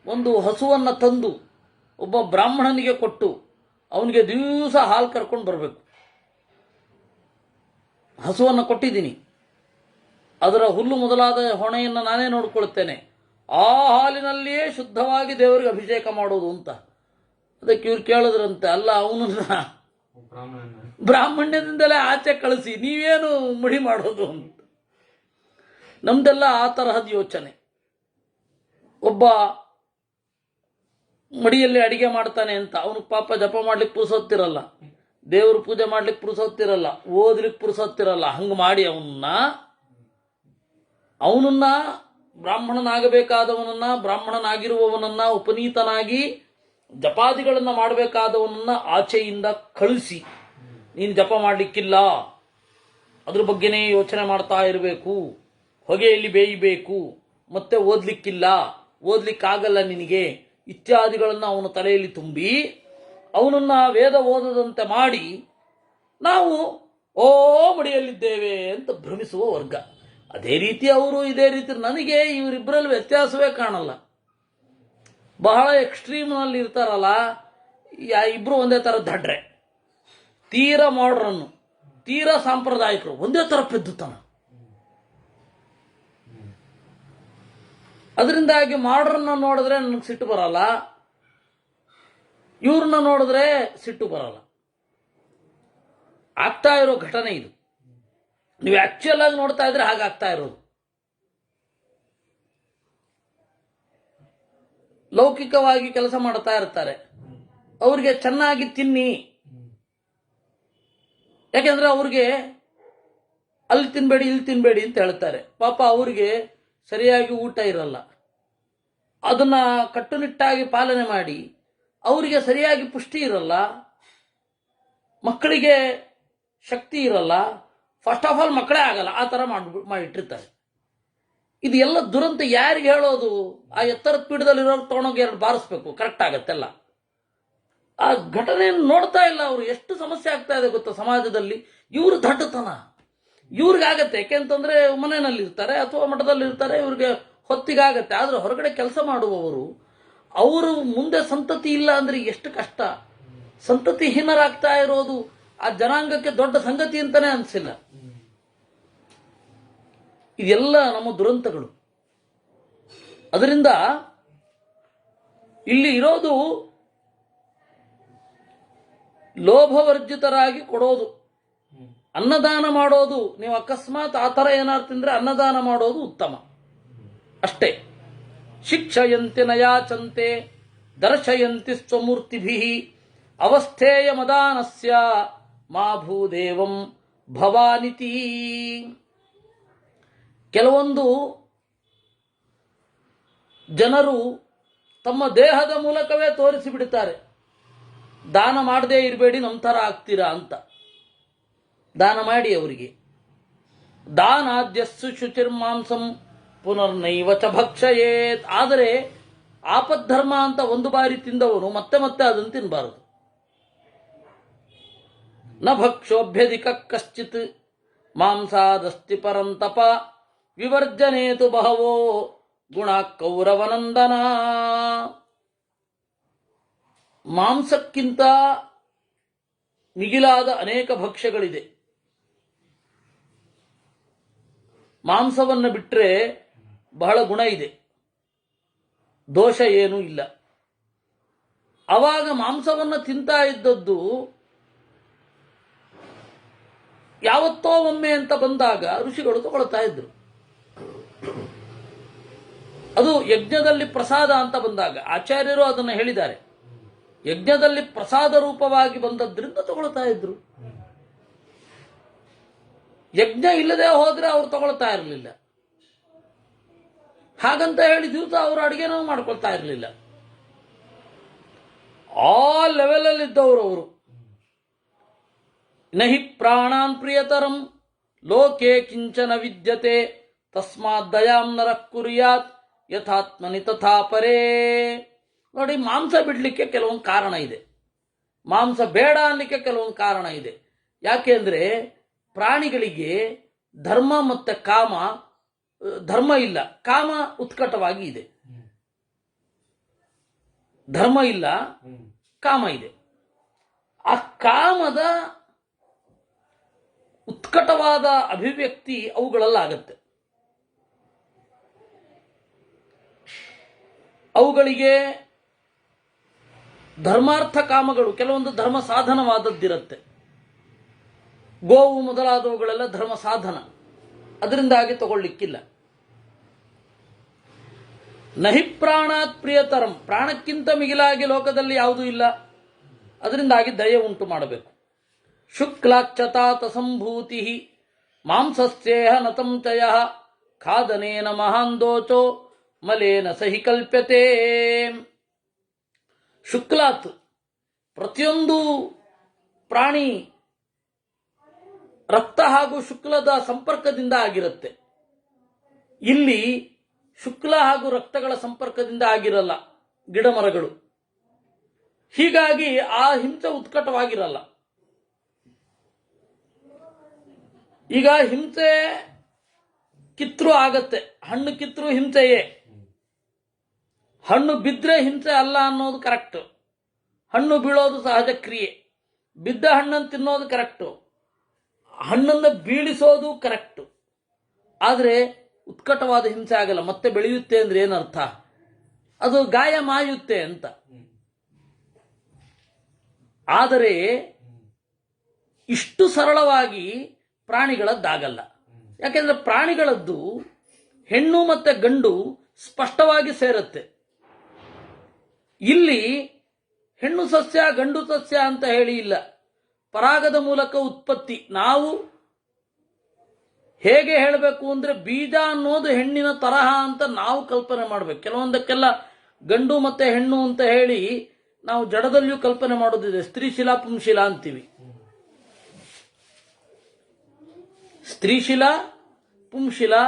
ಒಂದು ಹಸುವನ್ನು ತಂದು ಒಬ್ಬ ಬ್ರಾಹ್ಮಣನಿಗೆ ಕೊಟ್ಟು ಅವನಿಗೆ ದಿವಸ ಹಾಲು ಕರ್ಕೊಂಡು ಬರಬೇಕು. ಹಸುವನ್ನು ಕೊಟ್ಟಿದ್ದೀನಿ, ಅದರ ಹುಲ್ಲು ಮೊದಲಾದ ಹೊಣೆಯನ್ನು ನಾನೇ ನೋಡ್ಕೊಳ್ತೇನೆ. ಆ ಹಾಲಿನಲ್ಲಿಯೇ ಶುದ್ಧವಾಗಿ ದೇವರಿಗೆ ಅಭಿಷೇಕ ಮಾಡೋದು ಅಂತ. ಅದಕ್ಕೆ ಇವ್ರು ಕೇಳಿದ್ರಂತೆ, ಅಲ್ಲ ಅವನನ್ನ ಬ್ರಾಹ್ಮಣ್ಯದಿಂದಲೇ ಆಚೆ ಕಳಿಸಿ ನೀವೇನು ಮಡಿ ಮಾಡೋದು ಅಂತ. ನಮ್ದೆಲ್ಲ ಆ ತರಹದ ಯೋಚನೆ. ಒಬ್ಬ ಮಡಿಯಲ್ಲಿ ಅಡಿಗೆ ಮಾಡ್ತಾನೆ ಅಂತ ಅವನು ಪಾಪ ಜಪ ಮಾಡ್ಲಿಕ್ಕೆ ಪುರುಸೊತ್ತಿರಲ್ಲ, ದೇವ್ರ ಪೂಜೆ ಮಾಡ್ಲಿಕ್ಕೆ ಪುರುಸೊತ್ತಿರಲ್ಲ, ಓದ್ಲಿಕ್ಕೆ ಪುರುಸೊತ್ತಿರಲ್ಲ. ಹಂಗೆ ಮಾಡಿ ಅವನನ್ನ ಬ್ರಾಹ್ಮಣನಾಗಬೇಕಾದವನನ್ನ, ಬ್ರಾಹ್ಮಣನಾಗಿರುವವನನ್ನ, ಉಪನೀತನಾಗಿ ಜಪಾದಿಗಳನ್ನ ಮಾಡಬೇಕಾದವನನ್ನ ಆಚೆಯಿಂದ ಕಳಿಸಿ ನೀನು ಜಪ ಮಾಡಲಿಕ್ಕಿಲ್ಲ, ಅದ್ರ ಬಗ್ಗೆನೇ ಯೋಚನೆ ಮಾಡ್ತಾ ಇರಬೇಕು, ಹೊಗೆಯಲ್ಲಿ ಬೇಯಬೇಕು, ಮತ್ತೆ ಓದ್ಲಿಕ್ಕಾಗಲ್ಲ ನಿನಗೆ ಇತ್ಯಾದಿಗಳನ್ನು ಅವನ ತಲೆಯಲ್ಲಿ ತುಂಬಿ ಅವನನ್ನ ವೇದ ಓದದಂತೆ ಮಾಡಿ ನಾವು ಮಡಿಯಲ್ಲಿದ್ದೇವೆ ಅಂತ ಭ್ರಮಿಸುವ ವರ್ಗ. ಅದೇ ರೀತಿ ಅವರು, ಇದೇ ರೀತಿ. ನನಗೆ ಇವರಿಬ್ಬರಲ್ಲಿ ವ್ಯತ್ಯಾಸವೇ ಕಾಣಲ್ಲ. ಬಹಳ ಎಕ್ಸ್ಟ್ರೀಮ್ನಲ್ಲಿ ಇರ್ತಾರಲ್ಲ, ಇಬ್ರು ಒಂದೇ ಥರ ದಡ್ರೆ. ತೀರಾ ಮಾಡ್ರನ್ನು, ತೀರಾ ಸಾಂಪ್ರದಾಯಿಕರು, ಒಂದೇ ಥರ ಪೆದ್ದುತನ. ಅದರಿಂದಾಗಿ ಮಾಡ್ರನ್ನ ನೋಡಿದ್ರೆ ನನಗೆ ಸಿಟ್ಟು ಬರಲ್ಲ, ಇವ್ರನ್ನ ನೋಡಿದ್ರೆ ಸಿಟ್ಟು ಬರಲ್ಲ. ಆಗ್ತಾ ಇರೋ ಘಟನೆ ಇದು. ನೀವು ಆಕ್ಚುಯಲ್ ಆಗಿ ನೋಡ್ತಾ ಇದ್ರೆ ಹಾಗಾಗ್ತಾ ಇರೋದು. ಲೌಕಿಕವಾಗಿ ಕೆಲಸ ಮಾಡ್ತಾ ಇರ್ತಾರೆ, ಅವ್ರಿಗೆ ಚೆನ್ನಾಗಿ ತಿನ್ನಿ, ಯಾಕೆಂದ್ರೆ ಅವ್ರಿಗೆ ಅಲ್ಲಿ ತಿನ್ಬೇಡಿ ಇಲ್ಲಿ ತಿನ್ಬೇಡಿ ಅಂತ ಹೇಳ್ತಾರೆ. ಪಾಪ ಅವ್ರಿಗೆ ಸರಿಯಾಗಿ ಊಟ ಇರಲ್ಲ. ಅದನ್ನ ಕಟ್ಟುನಿಟ್ಟಾಗಿ ಪಾಲನೆ ಮಾಡಿ ಅವರಿಗೆ ಸರಿಯಾಗಿ ಪುಷ್ಟಿ ಇರಲ್ಲ, ಮಕ್ಕಳಿಗೆ ಶಕ್ತಿ ಇರಲ್ಲ. ಫಸ್ಟ್ ಆಫ್ ಆಲ್ ಮಕ್ಕಳೇ ಆಗಲ್ಲ, ಆ ಥರ ಮಾಡಿಟ್ಟಿರ್ತಾರೆ. ಇದು ಎಲ್ಲ ದುರಂತ ಯಾರಿಗೆ ಹೇಳೋದು? ಆ ಎತ್ತರದ ಪೀಠದಲ್ಲಿರೋ ತೊಗೊಂಡೋಗಿ ಎರಡು ಬಾರಿಸ್ಬೇಕು, ಕರೆಕ್ಟ್ ಆಗತ್ತೆಲ್ಲ. ಆ ಘಟನೆಯನ್ನು ನೋಡ್ತಾ ಇಲ್ಲ ಅವರು. ಎಷ್ಟು ಸಮಸ್ಯೆ ಆಗ್ತಾ ಇದೆ ಗೊತ್ತಾ ಸಮಾಜದಲ್ಲಿ. ಇವ್ರ ದಡ್ಡತನ ಇವ್ರಿಗಾಗತ್ತೆ. ಯಾಕೆಂತಂದ್ರೆ ಮನೆಯಲ್ಲಿ ಇರ್ತಾರೆ ಅಥವಾ ಮಠದಲ್ಲಿ ಇರ್ತಾರೆ, ಇವ್ರಿಗೆ ಹೊತ್ತಿಗಾಗತ್ತೆ. ಆದ್ರೆ ಹೊರಗಡೆ ಕೆಲಸ ಮಾಡುವವರು ಅವರು ಮುಂದೆ ಸಂತತಿ ಇಲ್ಲ ಅಂದ್ರೆ ಎಷ್ಟು ಕಷ್ಟ. ಸಂತತಿಹೀನರಾಗ್ತಾ ಇರೋದು ಆ ಜನಾಂಗಕ್ಕೆ ದೊಡ್ಡ ಸಂಗತಿ ಅಂತಾನೆ ಅನಿಸಿಲ್ಲ. ಇದೆಲ್ಲ ನಮ್ಮ ದುರಂತಗಳು. ಅದರಿಂದ ಇಲ್ಲಿ ಇರೋದು ಲೋಭವರ್ಜಿತರಾಗಿ ಕೊಡೋದು, ಅನ್ನದಾನ ಮಾಡೋದು. ನೀವು ಅಕಸ್ಮಾತ್ ಆ ಥರ ಏನಾರು ತಿಂದ್ರೆ ಅನ್ನದಾನ ಮಾಡೋದು ಉತ್ತಮ ಅಷ್ಟೇ. ಶಿಕ್ಷಯಂತಿ ನಯಾಚಂತೆ ದರ್ಶಯಂತಿ ಸ್ವಮೂರ್ತಿಭಿ ಅವಸ್ಥೇಯ ಮದಾನಸ್ಯ ಮಾ ಭೂದೇವಂ ಭವಾನಿತಿ. ಕೆಲವೊಂದು ಜನರು ತಮ್ಮ ದೇಹದ ಮೂಲಕವೇ ತೋರಿಸಿಬಿಡುತ್ತಾರೆ, ದಾನ ಮಾಡದೇ ಇರಬೇಡಿ ನಮ್ಮ ಥರ ಆಗ್ತೀರಾ ಅಂತ. ದಾನ ಮಾಡಿ ಅವರಿಗೆ. ದಾನಾದ್ಯಸ್ಸು ಶುಚಿರ್ಮಾಂಸಂ ಪುನರ್ನೈವ ಚ ಭಕ್ಷಯೇತ್. ಆದರೆ ಆಪದ್ಧರ್ಮ ಅಂತ ಒಂದು ಬಾರಿ ತಿಂದವನು ಮತ್ತೆ ಮತ್ತೆ ಅದನ್ನು ತಿನ್ನಬಾರದು. ನ ಭಕ್ಷೋಭ್ಯಧಿಕ ಕಶ್ಚಿತ್ ಮಾಂಸಾದಸ್ತಿ ಪರಂತಪ ವಿವರ್ಜನೇತು ಬಹವೋ ಗುಣ ಕೌರವನಂದನ. ಮಾಂಸಕ್ಕಿಂತ ಮಿಗಿಲಾದ ಅನೇಕ ಭಕ್ಷ್ಯಗಳಿದೆ. ಮಾಂಸವನ್ನು ಬಿಟ್ಟರೆ ಬಹಳ ಗುಣ ಇದೆ, ದೋಷ ಏನೂ ಇಲ್ಲ. ಆವಾಗ ಮಾಂಸವನ್ನು ತಿಂತಾ ಇದ್ದದ್ದು ಯಾವತ್ತೋ ಒಮ್ಮೆ ಅಂತ ಬಂದಾಗ ಋಷಿಗಳು ತಗೊಳ್ತಾ ಇದ್ರು. ಅದು ಯಜ್ಞದಲ್ಲಿ ಪ್ರಸಾದ ಅಂತ ಬಂದಾಗ ಆಚಾರ್ಯರು ಅದನ್ನು ಹೇಳಿದ್ದಾರೆ. ಯಜ್ಞದಲ್ಲಿ ಪ್ರಸಾದ ರೂಪವಾಗಿ ಬಂದದ್ರಿಂದ ತಗೊಳ್ತಾ ಇದ್ರು. ಯಜ್ಞ ಇಲ್ಲದೆ ಹೋದ್ರೆ ಅವ್ರು ತಗೊಳ್ತಾ ಇರಲಿಲ್ಲ. ಹಾಗಂತ ಹೇಳಿ ದಿವಸ ಅವರು ಅಡುಗೆನೂ ಮಾಡ್ಕೊಳ್ತಾ ಇರಲಿಲ್ಲ. ಆ ಲೆವೆಲಲ್ಲಿ ಇದ್ದವರು ಅವರು. ನಹಿ ಪ್ರಾಣಾನ್ ಪ್ರಿಯತರಂ ಲೋಕೆ ಕಿಂಚನ ವಿದ್ಯತೆ ತಸ್ಮಾತ್ ದಯಾಂ ನರಃ ಕುರ್ಯಾತ್ ಯಥಾತ್ಮನಿ ತಥಾ ಪರೇ. ನೋಡಿ, ಮಾಂಸ ಬಿಡಲಿಕ್ಕೆ ಕೆಲವೊಂದು ಕಾರಣ ಇದೆ, ಮಾಂಸ ಬೇಡ ಅನ್ನಲಿಕ್ಕೆ ಕೆಲವೊಂದು ಕಾರಣ ಇದೆ. ಯಾಕೆಂದ್ರೆ ಪ್ರಾಣಿಗಳಿಗೆ ಧರ್ಮ ಮತ್ತೆ ಕಾಮ, ಧರ್ಮ ಇಲ್ಲ, ಕಾಮ ಉತ್ಕಟವಾಗಿ ಇದೆ. ಧರ್ಮ ಇಲ್ಲ, ಕಾಮ ಇದೆ. ಆ ಕಾಮದ ಉತ್ಕಟವಾದ ಅಭಿವ್ಯಕ್ತಿ ಅವುಗಳಲ್ಲಾಗತ್ತೆ. ಅವುಗಳಿಗೆ ಧರ್ಮಾರ್ಥ ಕಾಮಗಳು ಕೆಲವೊಂದು ಧರ್ಮ ಸಾಧನವಾದದ್ದಿರುತ್ತೆ. ಗೋವು ಮೊದಲಾದವುಗಳೆಲ್ಲ ಧರ್ಮ ಸಾಧನ, ಅದರಿಂದಾಗಿ ತಗೊಳ್ಳಿಕ್ಕಿಲ್ಲ. ನಹಿ ಪ್ರಾಣಾತ್ ಪ್ರಿಯತರಂ, ಪ್ರಾಣಕ್ಕಿಂತ ಮಿಗಿಲಾಗಿ ಲೋಕದಲ್ಲಿ ಯಾವುದೂ ಇಲ್ಲ. ಅದರಿಂದಾಗಿ ದಯೆ ಉಂಟು ಮಾಡಬೇಕು. ಶುಕ್ಲಾಕ್ಷತಾತ ಸಂಭೂತಿ ಮಾಂಸಸ್ಯೇಹ ನತಂ ಚಯಃ ಖಾದನೇನ ಮಹಾಂದೋಚೋ ಮಲೇನ ಸಹಿ ಕಲ್ಪ್ಯತೆ. ಶುಕ್ಲಾತ್, ಪ್ರತಿಯೊಂದು ಪ್ರಾಣಿ ರಕ್ತ ಹಾಗೂ ಶುಕ್ಲದ ಸಂಪರ್ಕದಿಂದ ಆಗಿರುತ್ತೆ. ಇಲ್ಲಿ ಶುಕ್ಲ ಹಾಗೂ ರಕ್ತಗಳ ಸಂಪರ್ಕದಿಂದ ಆಗಿರಲ್ಲ ಗಿಡ ಮರಗಳು. ಹೀಗಾಗಿ ಆ ಹಿಂಸೆ ಉತ್ಕಟವಾಗಿರಲ್ಲ. ಈಗ ಹಿಂಸೆ ಕಿತ್ರು ಆಗತ್ತೆ, ಹಣ್ಣು ಕಿತ್ರು ಹಿಂಸೆಯೇ. ಹಣ್ಣು ಬಿದ್ದರೆ ಹಿಂಸೆ ಅಲ್ಲ ಅನ್ನೋದು ಕರೆಕ್ಟ್. ಹಣ್ಣು ಬೀಳೋದು ಸಹಜ ಕ್ರಿಯೆ. ಬಿದ್ದ ಹಣ್ಣನ್ನು ತಿನ್ನೋದು ಕರೆಕ್ಟು, ಹಣ್ಣನ್ನು ಬೀಳಿಸೋದು ಕರೆಕ್ಟು. ಆದರೆ ಉತ್ಕಟವಾದ ಹಿಂಸೆ ಆಗಲ್ಲ. ಮತ್ತೆ ಬೆಳೆಯುತ್ತೆ ಅಂದ್ರೆ ಏನರ್ಥ? ಅದು ಗಾಯ ಮಾಯುತ್ತೆ ಅಂತ. ಆದರೆ ಇಷ್ಟು ಸರಳವಾಗಿ ಪ್ರಾಣಿಗಳದ್ದಾಗಲ್ಲ. ಯಾಕೆಂದ್ರೆ ಪ್ರಾಣಿಗಳದ್ದು ಹೆಣ್ಣು ಮತ್ತೆ ಗಂಡು ಸ್ಪಷ್ಟವಾಗಿ ಸೇರುತ್ತೆ. ಇಲ್ಲಿ ಹೆಣ್ಣು ಸಸ್ಯ ಗಂಡು ಸಸ್ಯ ಅಂತ ಹೇಳಿ ಇಲ್ಲ, ಪರಾಗದ ಮೂಲಕ ಉತ್ಪತ್ತಿ. ನಾವು ಹೇಗೆ ಹೇಳಬೇಕು ಅಂದ್ರೆ ಬೀಜ ಅನ್ನೋದು ಹೆಣ್ಣಿನ ತರಹ ಅಂತ ನಾವು ಕಲ್ಪನೆ ಮಾಡಬೇಕು. ಕೆಲವೊಂದಕ್ಕೆಲ್ಲ ಗಂಡು ಮತ್ತೆ ಹೆಣ್ಣು ಅಂತ ಹೇಳಿ ನಾವು ಜಡದಲ್ಲಿಯೂ ಕಲ್ಪನೆ ಮಾಡೋದಿದೆ. ಸ್ತ್ರೀಶಿಲಾ ಪುಂಶಿಲಾ ಅಂತೀವಿ. ಸ್ತ್ರೀಶಿಲಾ, ಪುಂಶಿಲಾ,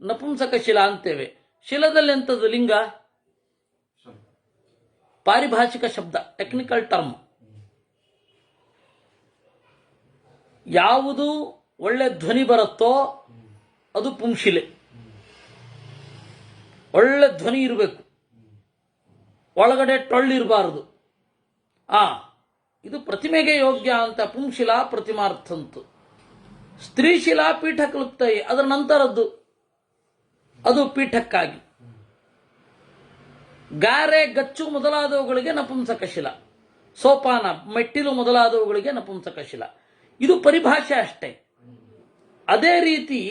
ನಪುಂಸಕ ಶಿಲಾ ಅಂತೇವೆ. ಶಿಲದಲ್ಲಿ ಎಂಥದ್ದು? ಲಿಂಗ, ಪಾರಿಭಾಷಿಕ ಶಬ್ದ, ಟೆಕ್ನಿಕಲ್ ಟರ್ಮ್. ಯಾವುದು ಒಳ್ಳೆ ಧ್ವನಿ ಬರುತ್ತೋ ಅದು ಪುಂಶಿಲೆ. ಒಳ್ಳೆ ಧ್ವನಿ ಇರಬೇಕು. ಒಳಗಡೆ ಟೊಳ್ಳಿರಬಾರದು. ಇದು ಪ್ರತಿಮೆಗೆ ಯೋಗ್ಯ ಅಂತ ಪುಂಶಿಲಾ ಪ್ರತಿಮಾರ್ಥಂತು. ಸ್ತ್ರೀಶಿಲಾ ಪೀಠ ಕ್ಲುಪ್ತೈ, ಅದರ ನಂತರದ್ದು ಅದು ಪೀಠಕ್ಕಾಗಿ. ಗಾರೆ, ಗಚ್ಚು ಮೊದಲಾದವುಗಳಿಗೆ ನಪುಂಸಕಶಿಲ, ಸೋಪಾನ, ಮೆಟ್ಟಿಲು ಮೊದಲಾದವುಗಳಿಗೆ ನಪುಂಸಕಶಿಲ. ಇದು ಪರಿಭಾಷೆ ಅಷ್ಟೇ. ಅದೇ ರೀತಿ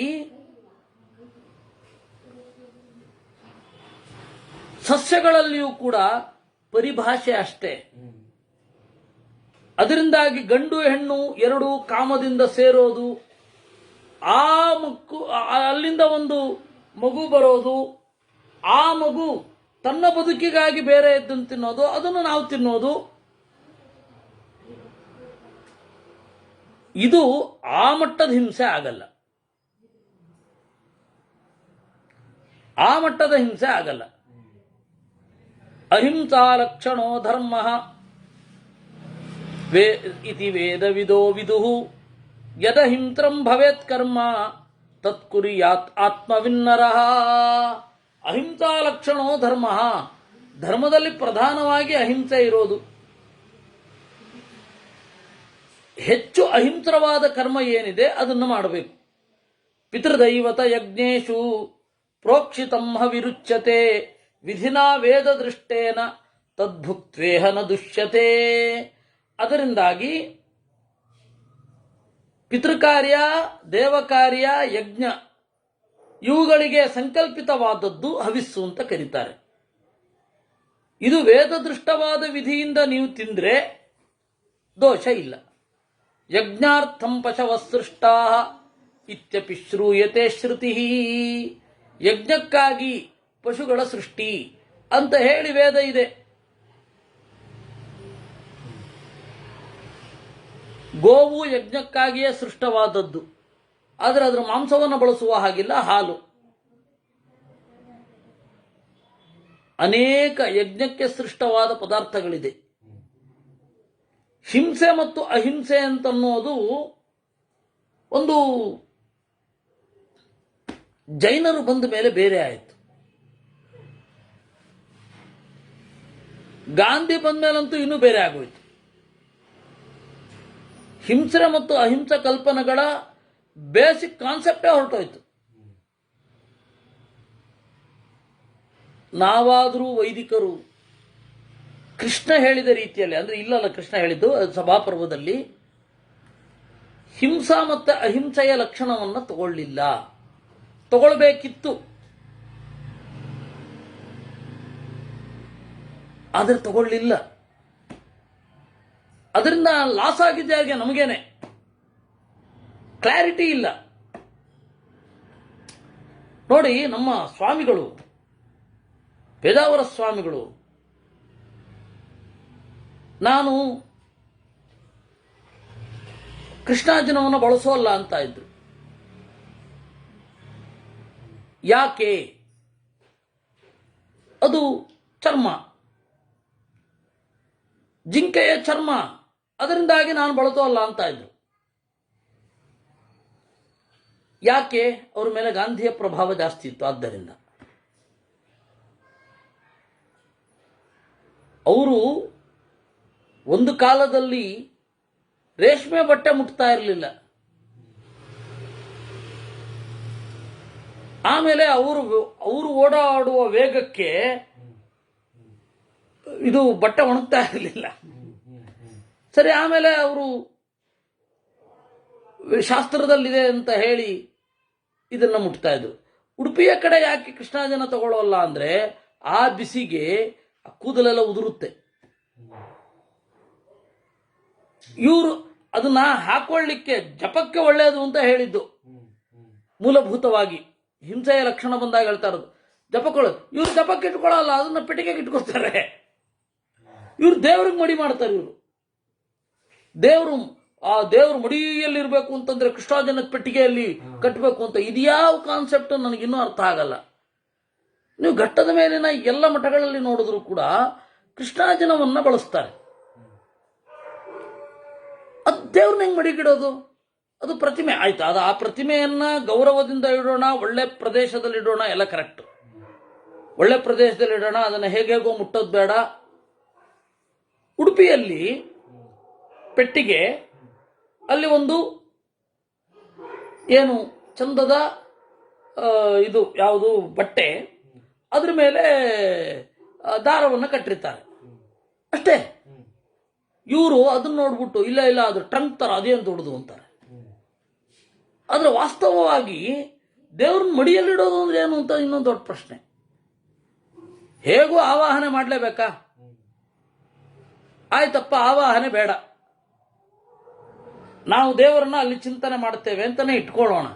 ಸಸ್ಯಗಳಲ್ಲಿಯೂ ಕೂಡ ಪರಿಭಾಷೆ ಅಷ್ಟೇ. ಅದರಿಂದಾಗಿ ಗಂಡು ಹೆಣ್ಣು ಎರಡು ಕಾಮದಿಂದ ಸೇರೋದು, ಅಲ್ಲಿಂದ ಒಂದು ಮಗು ಬರೋದು, ಆ ಮಗು ತನ್ನ ಬದುಕಿಗಾಗಿ ಬೇರೆ ಎದ್ದನ್ನು ತಿನ್ನೋದು, ಅದನ್ನು ನಾವು ತಿನ್ನೋದು, ಇದು ಆ ಮಟ್ಟದ ಹಿಂಸೆ ಆಗಲ್ಲ. ಆ ಮಟ್ಟದ ಹಿಂಸೆ ಆಗಲ್ಲ. ಅಹಿಂಸಾ ಲಕ್ಷಣೋ ಧರ್ಮ ಇತಿ ವೇದವಿದೋ ವಿದುಃ ಯದಹಿಂತ್ರಂ ಭವೇತ್ ಕರ್ಮ ತತ್ಕುರ್ಯಾತ್ ಆತ್ಮವಿನ್ನರಃ. ಅಹಿಂಸಾ ಲಕ್ಷಣೋ ಧರ್ಮ, ಧರ್ಮದಲ್ಲಿ ಪ್ರಧಾನವಾಗಿ ಅಹಿಂಸೆ ಇರೋದು. ಹೆಚ್ಚು ಅಹಿಂಸರವಾದ ಕರ್ಮ ಏನಿದೆ ಅದನ್ನು ಮಾಡಬೇಕು. ಪಿತೃದೈವತ ಯಜ್ಞೇಶು ಪ್ರೋಕ್ಷಿತಂ ವಿರುಚ್ಯತೆ ವಿಧಿನಾ ವೇದ ದೃಷ್ಟೇನ ತದ್ಭುಕ್ತ್ವೇಹ ನ ದುಷ್ಯತೆ. ಅದರಿಂದಾಗಿ ಪಿತೃಕಾರ್ಯ, ದೇವಕಾರ್ಯ, ಯಜ್ಞ ಇವುಗಳಿಗೆ ಸಂಕಲ್ಪಿತವಾದದ್ದು ಹವಿಸ್ಸು ಅಂತ ಕರೀತಾರೆ. ಇದು ವೇದದೃಷ್ಟವಾದ ವಿಧಿಯಿಂದ ನೀವು ತಿಂದ್ರೆ ದೋಷ ಇಲ್ಲ. ಯಜ್ಞಾರ್ಥಂ ಪಶವಸೃಷ್ಟಾ ಇತ್ಯಪಿ ಶ್ರೂಯತೆ ಶ್ರುತಿ. ಯಜ್ಞಕ್ಕಾಗಿ ಪಶುಗಳ ಸೃಷ್ಟಿ ಅಂತ ಹೇಳಿ ವೇದ ಇದೆ. ಗೋವು ಯಜ್ಞಕ್ಕಾಗಿಯೇ ಸೃಷ್ಟವಾದದ್ದು, ಆದರೆ ಅದರ ಮಾಂಸವನ್ನು ಬಳಸುವ ಹಾಗಿಲ್ಲ. ಹಾಲು, ಅನೇಕ ಯಜ್ಞಕ್ಕೆ ಸೃಷ್ಟವಾದ ಪದಾರ್ಥಗಳಿದೆ. ಹಿಂಸೆ ಮತ್ತು ಅಹಿಂಸೆ ಅಂತನ್ನೋದು ಒಂದು ಜೈನರು ಬಂದ ಮೇಲೆ ಬೇರೆ ಆಯಿತು. ಗಾಂಧಿ ಬಂದ ಮೇಲಂತೂ ಇನ್ನೂ ಬೇರೆ ಆಗೋಯ್ತು. ಹಿಂಸೆ ಮತ್ತು ಅಹಿಂಸೆ ಕಲ್ಪನೆಗಳ ಬೇಸಿಕ್ ಕಾನ್ಸೆಪ್ಟೇ ಹೊರಟೋಯ್ತು. ನಾವಾದರೂ ವೈದಿಕರು ಕೃಷ್ಣ ಹೇಳಿದ ರೀತಿಯಲ್ಲಿ, ಅಂದ್ರೆ ಇಲ್ಲಲ್ಲ ಕೃಷ್ಣ ಹೇಳಿದ್ದು ಸಭಾಪರ್ವದಲ್ಲಿ, ಹಿಂಸಾ ಮತ್ತು ಅಹಿಂಸೆಯ ಲಕ್ಷಣವನ್ನು ತಗೊಳ್ಳಿಲ್ಲ. ತಗೊಳ್ಬೇಕಿತ್ತು, ಆದರೆ ತಗೊಳ್ಳಿಲ್ಲ. ಅದರಿಂದ ಲಾಸ್ ಆಗಿದ್ದ ಯಾರಿಗೆ? ನಮಗೇನೆ. ಕ್ಲಾರಿಟಿ ಇಲ್ಲ. ನೋಡಿ, ನಮ್ಮ ಸ್ವಾಮಿಗಳು, ಪೇಜಾವರ ಸ್ವಾಮಿಗಳು, ನಾನು ಕೃಷ್ಣಾರ್ಜುನವನ್ನು ಬಳಸೋಲ್ಲ ಅಂತ ಇದ್ರು. ಯಾಕೆ? ಅದು ಚರ್ಮ, ಜಿಂಕೆಯ ಚರ್ಮ, ಅದರಿಂದಾಗಿ ನಾನು ಬಳಸೋಲ್ಲ ಅಂತ ಇದ್ರು. ಯಾಕೆ? ಅವ್ರ ಮೇಲೆ ಗಾಂಧಿಯ ಪ್ರಭಾವ ಜಾಸ್ತಿ ಇತ್ತು. ಆದ್ದರಿಂದ ಅವರು ಒಂದು ಕಾಲದಲ್ಲಿ ರೇಷ್ಮೆ ಬಟ್ಟೆ ಮುಟ್ತಾ ಇರಲಿಲ್ಲ. ಆಮೇಲೆ ಅವರು ಓಡಾಡುವ ವೇಗಕ್ಕೆ ಇದು ಬಟ್ಟೆ ಒಣಗ್ತಾ ಇರಲಿಲ್ಲ. ಸರಿ, ಆಮೇಲೆ ಅವರು ಶಾಸ್ತ್ರದಲ್ಲಿದೆ ಅಂತ ಹೇಳಿ ಇದನ್ನ ಮುಟ್ತಾ ಇದ್ರು. ಉಡುಪಿಯ ಕಡೆ ಯಾಕೆ ಕೃಷ್ಣಾರ್ಜುನ ತಗೊಳ್ಳೋಲ್ಲ ಅಂದ್ರೆ, ಆ ಬಿಸಿಗೆ ಕೂದಲೆಲ್ಲ ಉದುರುತ್ತೆ. ಇವರು ಅದನ್ನ ಹಾಕೊಳ್ಳಿಕ್ಕೆ ಜಪಕ್ಕೆ ಒಳ್ಳೆಯದು ಅಂತ ಹೇಳಿದ್ದು ಮೂಲಭೂತವಾಗಿ. ಹಿಂಸೆಯ ಲಕ್ಷಣ ಬಂದಾಗ ಹೇಳ್ತಾ ಇರೋದು ಜಪಗಳು. ಇವ್ರು ಜಪಕ್ಕೆ ಇಟ್ಕೊಳ್ಳಲ್ಲ, ಅದನ್ನ ಪೆಟ್ಟಿಗೆಗೆ ಇಟ್ಕೊಳ್ತಾರೆ. ಇವ್ರು ದೇವ್ರಿಗೆ ಮಡಿ ಮಾಡ್ತಾರೆ. ಇವರು ದೇವ್ರು ಮಡಿಯಲ್ಲಿರ್ಬೇಕು ಅಂತಂದ್ರೆ ಕೃಷ್ಣಾರ್ಜುನ ಪೆಟ್ಟಿಗೆಯಲ್ಲಿ ಕಟ್ಟಬೇಕು ಅಂತ. ಇದ್ಯಾವ ಕಾನ್ಸೆಪ್ಟ್ ನನಗಿನ್ನೂ ಅರ್ಥ ಆಗಲ್ಲ. ನೀವು ಘಟ್ಟದ ಮೇಲಿನ ಎಲ್ಲ ಮಠಗಳಲ್ಲಿ ನೋಡಿದ್ರು ಕೂಡ ಕೃಷ್ಣಾರ್ಜುನವನ್ನ ಬಳಸ್ತಾರೆ. ಅದು ದೇವ್ರನ್ನ ಹೆಂಗ್ ಮಡಿಗಿಡೋದು? ಅದು ಪ್ರತಿಮೆ ಆಯ್ತು. ಆ ಪ್ರತಿಮೆಯನ್ನ ಗೌರವದಿಂದ ಇಡೋಣ, ಒಳ್ಳೆ ಪ್ರದೇಶದಲ್ಲಿ ಇಡೋಣ, ಎಲ್ಲ ಕರೆಕ್ಟ್. ಒಳ್ಳೆ ಪ್ರದೇಶದಲ್ಲಿ ಇಡೋಣ, ಅದನ್ನು ಹೇಗೇಗೋ ಮುಟ್ಟೋದು ಬೇಡ. ಉಡುಪಿಯಲ್ಲಿ ಪೆಟ್ಟಿಗೆ ಅಲ್ಲಿ ಒಂದು ಏನು ಚಂದದ ಇದು ಯಾವುದು ಬಟ್ಟೆ, ಅದ್ರ ಮೇಲೆ ದಾರವನ್ನು ಕಟ್ಟಿರ್ತಾರೆ ಅಷ್ಟೇ. ಇವರು ಅದನ್ನ ನೋಡ್ಬಿಟ್ಟು ಇಲ್ಲ ಇಲ್ಲ ಅದು ಟ್ರಂಕ್ ತರ ಅದೇನು ದೊಡ್ಡದು ಅಂತಾರೆ. ಆದ್ರೆ ವಾಸ್ತವವಾಗಿ ದೇವ್ರನ್ನ ಮಡಿಯಲ್ಲಿಡೋದು ಅಂದ್ರೆ ಏನು ಅಂತ ಇನ್ನೊಂದು ದೊಡ್ಡ ಪ್ರಶ್ನೆ. ಹೇಗೂ ಆವಾಹನೆ ಮಾಡಲೇಬೇಕಾ? ಆಯ್ತಪ್ಪ, ಆವಾಹನೆ ಬೇಡ, ನಾವು ದೇವರನ್ನ ಅಲ್ಲಿ ಚಿಂತನೆ ಮಾಡ್ತೇವೆ ಅಂತಾನೆ ಇಟ್ಕೊಳ್ಳೋಣ.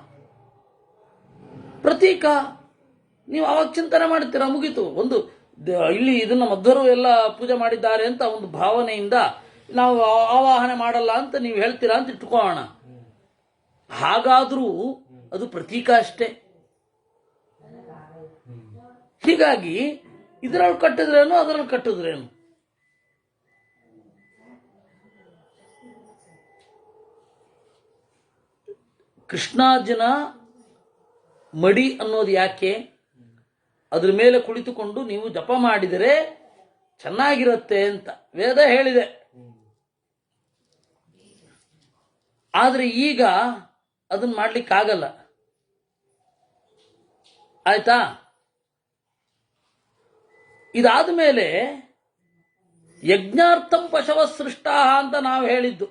ಪ್ರತೀಕ ನೀವು ಅವಾಗ ಚಿಂತನೆ ಮಾಡ್ತೀರಾ, ಮುಗೀತು. ಒಂದು ಇಲ್ಲಿ ಇದನ್ನ ಮಧ್ವರು ಎಲ್ಲ ಪೂಜೆ ಮಾಡಿದ್ದಾರೆ ಅಂತ ಒಂದು ಭಾವನೆಯಿಂದ ನಾವು ಆವಾಹನೆ ಮಾಡಲ್ಲ ಅಂತ ನೀವು ಹೇಳ್ತೀರಾ ಅಂತ ಇಟ್ಕೊಳ್ಳೋಣ. ಹಾಗಾದ್ರೂ ಅದು ಪ್ರತೀಕ ಅಷ್ಟೇ. ಹೀಗಾಗಿ ಇದರಲ್ಲಿ ಕಟ್ಟಿದ್ರೇನು ಅದರಲ್ಲಿ ಕಟ್ಟಿದ್ರೇನು. ಕೃಷ್ಣಾರ್ಜುನ ಮಡಿ ಅನ್ನೋದು ಯಾಕೆ? ಅದ್ರ ಮೇಲೆ ಕುಳಿತುಕೊಂಡು ನೀವು ಜಪ ಮಾಡಿದರೆ ಚೆನ್ನಾಗಿರುತ್ತೆ ಅಂತ ವೇದ ಹೇಳಿದೆ. ಆದ್ರೆ ಈಗ ಅದನ್ನ ಮಾಡ್ಲಿಕ್ಕಾಗಲ್ಲ. ಆಯ್ತಾ? ಇದಾದ ಮೇಲೆ ಯಜ್ಞಾರ್ಥಂ ಪಶವ ಸೃಷ್ಟ ಅಂತ ನಾವು ಹೇಳಿದ್ದು,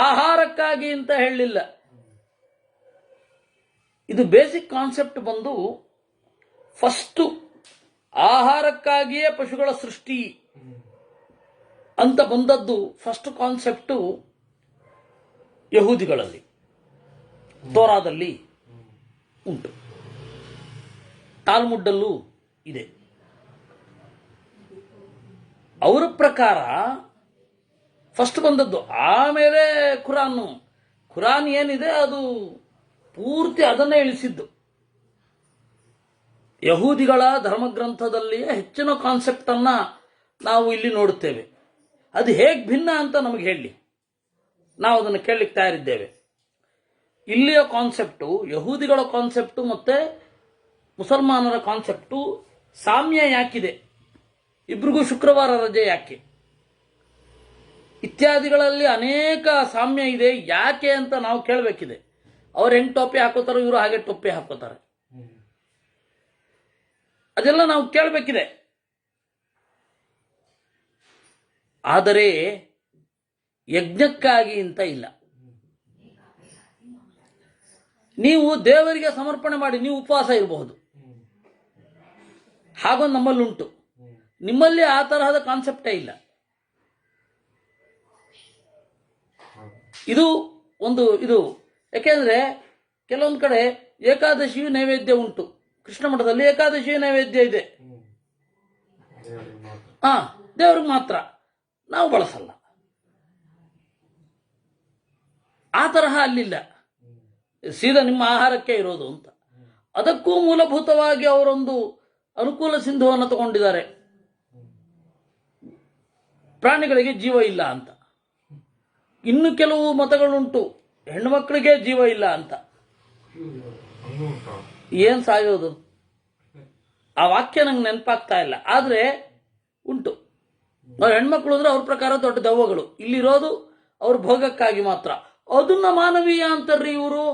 ಆಹಾರಕ್ಕಾಗಿ ಅಂತ ಹೇಳಲಿಲ್ಲ. ಇದು ಬೇಸಿಕ್ ಕಾನ್ಸೆಪ್ಟ್ ಬಂದು ಫಸ್ಟ್ ಆಹಾರಕ್ಕಾಗಿಯೇ ಪಶುಗಳ ಸೃಷ್ಟಿ ಅಂತ ಬಂದದ್ದು ಫಸ್ಟ್ ಕಾನ್ಸೆಪ್ಟು ಯಹೂದಿಗಳಲ್ಲಿ, ತೋರಾದಲ್ಲಿ ಉಂಟು, ತಾಲ್ಮುಡ್ಡಲ್ಲೂ ಇದೆ. ಅವರ ಪ್ರಕಾರ ಫಸ್ಟ್ ಬಂದದ್ದು. ಆಮೇಲೆ ಖುರಾನ್ ಏನಿದೆ ಅದು ಪೂರ್ತಿ ಅದನ್ನೇ ಇಳಿಸಿದ್ದು. ಯಹೂದಿಗಳ ಧರ್ಮಗ್ರಂಥದಲ್ಲಿಯೇ ಹೆಚ್ಚಿನ ಕಾನ್ಸೆಪ್ಟ್ ಅನ್ನ ನಾವು ಇಲ್ಲಿ ನೋಡುತ್ತೇವೆ. ಅದು ಹೇಗೆ ಭಿನ್ನ ಅಂತ ನಮಗೆ ಹೇಳಿ, ನಾವು ಅದನ್ನು ಕೇಳಲಿಕ್ಕೆ ತಯಾರಿದ್ದೇವೆ. ಇಲ್ಲಿಯ ಕಾನ್ಸೆಪ್ಟು, ಯಹೂದಿಗಳ ಕಾನ್ಸೆಪ್ಟು ಮತ್ತೆ ಮುಸಲ್ಮಾನರ ಕಾನ್ಸೆಪ್ಟು ಸಾಮ್ಯ ಯಾಕಿದೆ, ಇಬ್ರಿಗೂ ಶುಕ್ರವಾರ ರಜೆ ಯಾಕೆ, ಇತ್ಯಾದಿಗಳಲ್ಲಿ ಅನೇಕ ಸಾಮ್ಯ ಇದೆ. ಯಾಕೆ ಅಂತ ನಾವು ಕೇಳಬೇಕಿದೆ. ಅವ್ರು ಹೆಂಗ್ ಟೊಪ್ಪಿ ಹಾಕೋತಾರೋ ಇವರು ಹಾಗೆ ಟೊಪ್ಪಿ ಹಾಕೋತಾರೆ. ಅದೆಲ್ಲ ನಾವು ಕೇಳಬೇಕಿದೆ. ಆದರೆ ಯಜ್ಞಕ್ಕಾಗಿ ಅಂತ ಇಲ್ಲ. ನೀವು ದೇವರಿಗೆ ಸಮರ್ಪಣೆ ಮಾಡಿ ನೀವು ಉಪವಾಸ ಇರಬಹುದು, ಹಾಗೊಂದು ನಮ್ಮಲ್ಲುಂಟು. ನಿಮ್ಮಲ್ಲಿ ಆ ತರಹದ ಕಾನ್ಸೆಪ್ಟೇ ಇಲ್ಲ. ಇದು ಒಂದು ಇದು ಯಾಕೆಂದ್ರೆ ಕೆಲವೊಂದು ಕಡೆ ಏಕಾದಶಿಯು ನೈವೇದ್ಯ ಉಂಟು. ಕೃಷ್ಣ ಮಠದಲ್ಲಿ ಏಕಾದಶಿಯು ನೈವೇದ್ಯ ಇದೆ, ದೇವ್ರಿಗೆ ಮಾತ್ರ, ನಾವು ಬಳಸಲ್ಲ. ಆ ತರಹ ಅಲ್ಲಿಲ್ಲ, ಸೀದಾ ನಿಮ್ಮ ಆಹಾರಕ್ಕೆ ಇರೋದು ಅಂತ. ಅದಕ್ಕೂ ಮೂಲಭೂತವಾಗಿ ಅವರೊಂದು ಅನುಕೂಲ ಸಿಂಧುವನ್ನು ತಗೊಂಡಿದ್ದಾರೆ, ಪ್ರಾಣಿಗಳಿಗೆ ಜೀವ ಇಲ್ಲ ಅಂತ. ಇನ್ನು ಕೆಲವು ಮತಗಳುಂಟು, ಹೆಣ್ಣು ಮಕ್ಕಳಿಗೆ ಜೀವ ಇಲ್ಲ ಅಂತ. ಏನ್ ಸಾಯೋದು? ಆ ವಾಕ್ಯ ನಂಗೆ ನೆನಪಾಗ್ತಾ ಇಲ್ಲ, ಆದ್ರೆ ಉಂಟು. ಅವ್ರ ಹೆಣ್ಮಕ್ಳು ಅಂದ್ರೆ ಅವ್ರ ಪ್ರಕಾರ ದೊಡ್ಡ ದೆವ್ವಗಳು, ಇಲ್ಲಿರೋದು ಅವ್ರ ಭೋಗಕ್ಕಾಗಿ ಮಾತ್ರ. ಅದನ್ನ ಮಾನವೀಯ ಅಂತಾರ್ರಿ ಇವರು.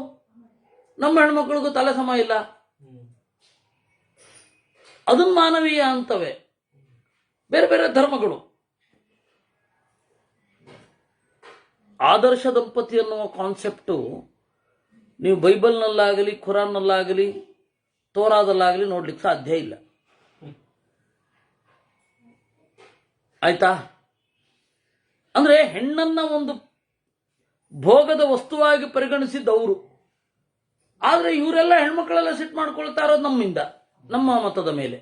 ನಮ್ಮ ಹೆಣ್ಮಕ್ಳಿಗೂ ತಲೆ ಸಮ ಇಲ್ಲ, ಅದನ್ನ ಮಾನವೀಯ ಅಂತವೆ ಬೇರೆ ಬೇರೆ ಧರ್ಮಗಳು. ಆದರ್ಶ ದಂಪತಿ ಅನ್ನುವ ಕಾನ್ಸೆಪ್ಟು ನೀವು ಬೈಬಲ್ನಲ್ಲಾಗಲಿ ಖುರಾನ್ನಲ್ಲಾಗಲಿ ತೋರಾದಲ್ಲಾಗಲಿ ನೋಡ್ಲಿಕ್ಕೆ ಸಾಧ್ಯ ಇಲ್ಲ. ಆಯ್ತಾ? ಅಂದ್ರೆ ಹೆಣ್ಣನ್ನ ಒಂದು ಭೋಗದ ವಸ್ತುವಾಗಿ ಪರಿಗಣಿಸಿದ್ದವರು. ಆದ್ರೆ ಇವರೆಲ್ಲ ಹೆಣ್ಮಕ್ಳೆಲ್ಲ ಸಿಟ್ಟು ಮಾಡ್ಕೊಳ್ತಾ ಇರೋದು ನಮ್ಮಿಂದ, ನಮ್ಮ ಮತದ ಮೇಲೆ.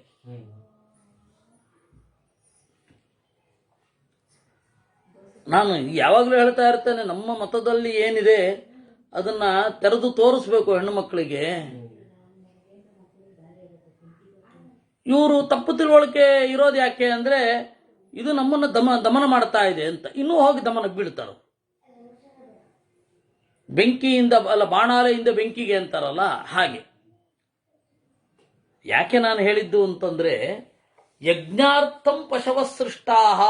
ನಾನು ಯಾವಾಗಲೂ ಹೇಳ್ತಾ ಇರ್ತೇನೆ, ನಮ್ಮ ಮತದಲ್ಲಿ ಏನಿದೆ ಅದನ್ನ ತೆರೆದು ತೋರಿಸ್ಬೇಕು ಹೆಣ್ಣು ಮಕ್ಕಳಿಗೆ. ಇವರು ತಪ್ಪು ತಿಳುವಳಿಕೆ ಇರೋದು ಯಾಕೆ ಅಂದ್ರೆ ಇದು ನಮ್ಮನ್ನು ದಮನ ಮಾಡ್ತಾ ಇದೆ ಅಂತ. ಇನ್ನೂ ಹೋಗಿ ದಮನಕ್ಕೆ ಬೀಳ್ತಾರ. ಬೆಂಕಿಯಿಂದ ಅಲ್ಲ, ಬಾಣಾಲೆಯಿಂದ ಬೆಂಕಿಗೆ ಅಂತಾರಲ್ಲ ಹಾಗೆ. ಯಾಕೆ ನಾನು ಹೇಳಿದ್ದು ಅಂತಂದ್ರೆ ಯಜ್ಞಾರ್ಥಂ ಪಶವ ಸೃಷ್ಟಾಹ,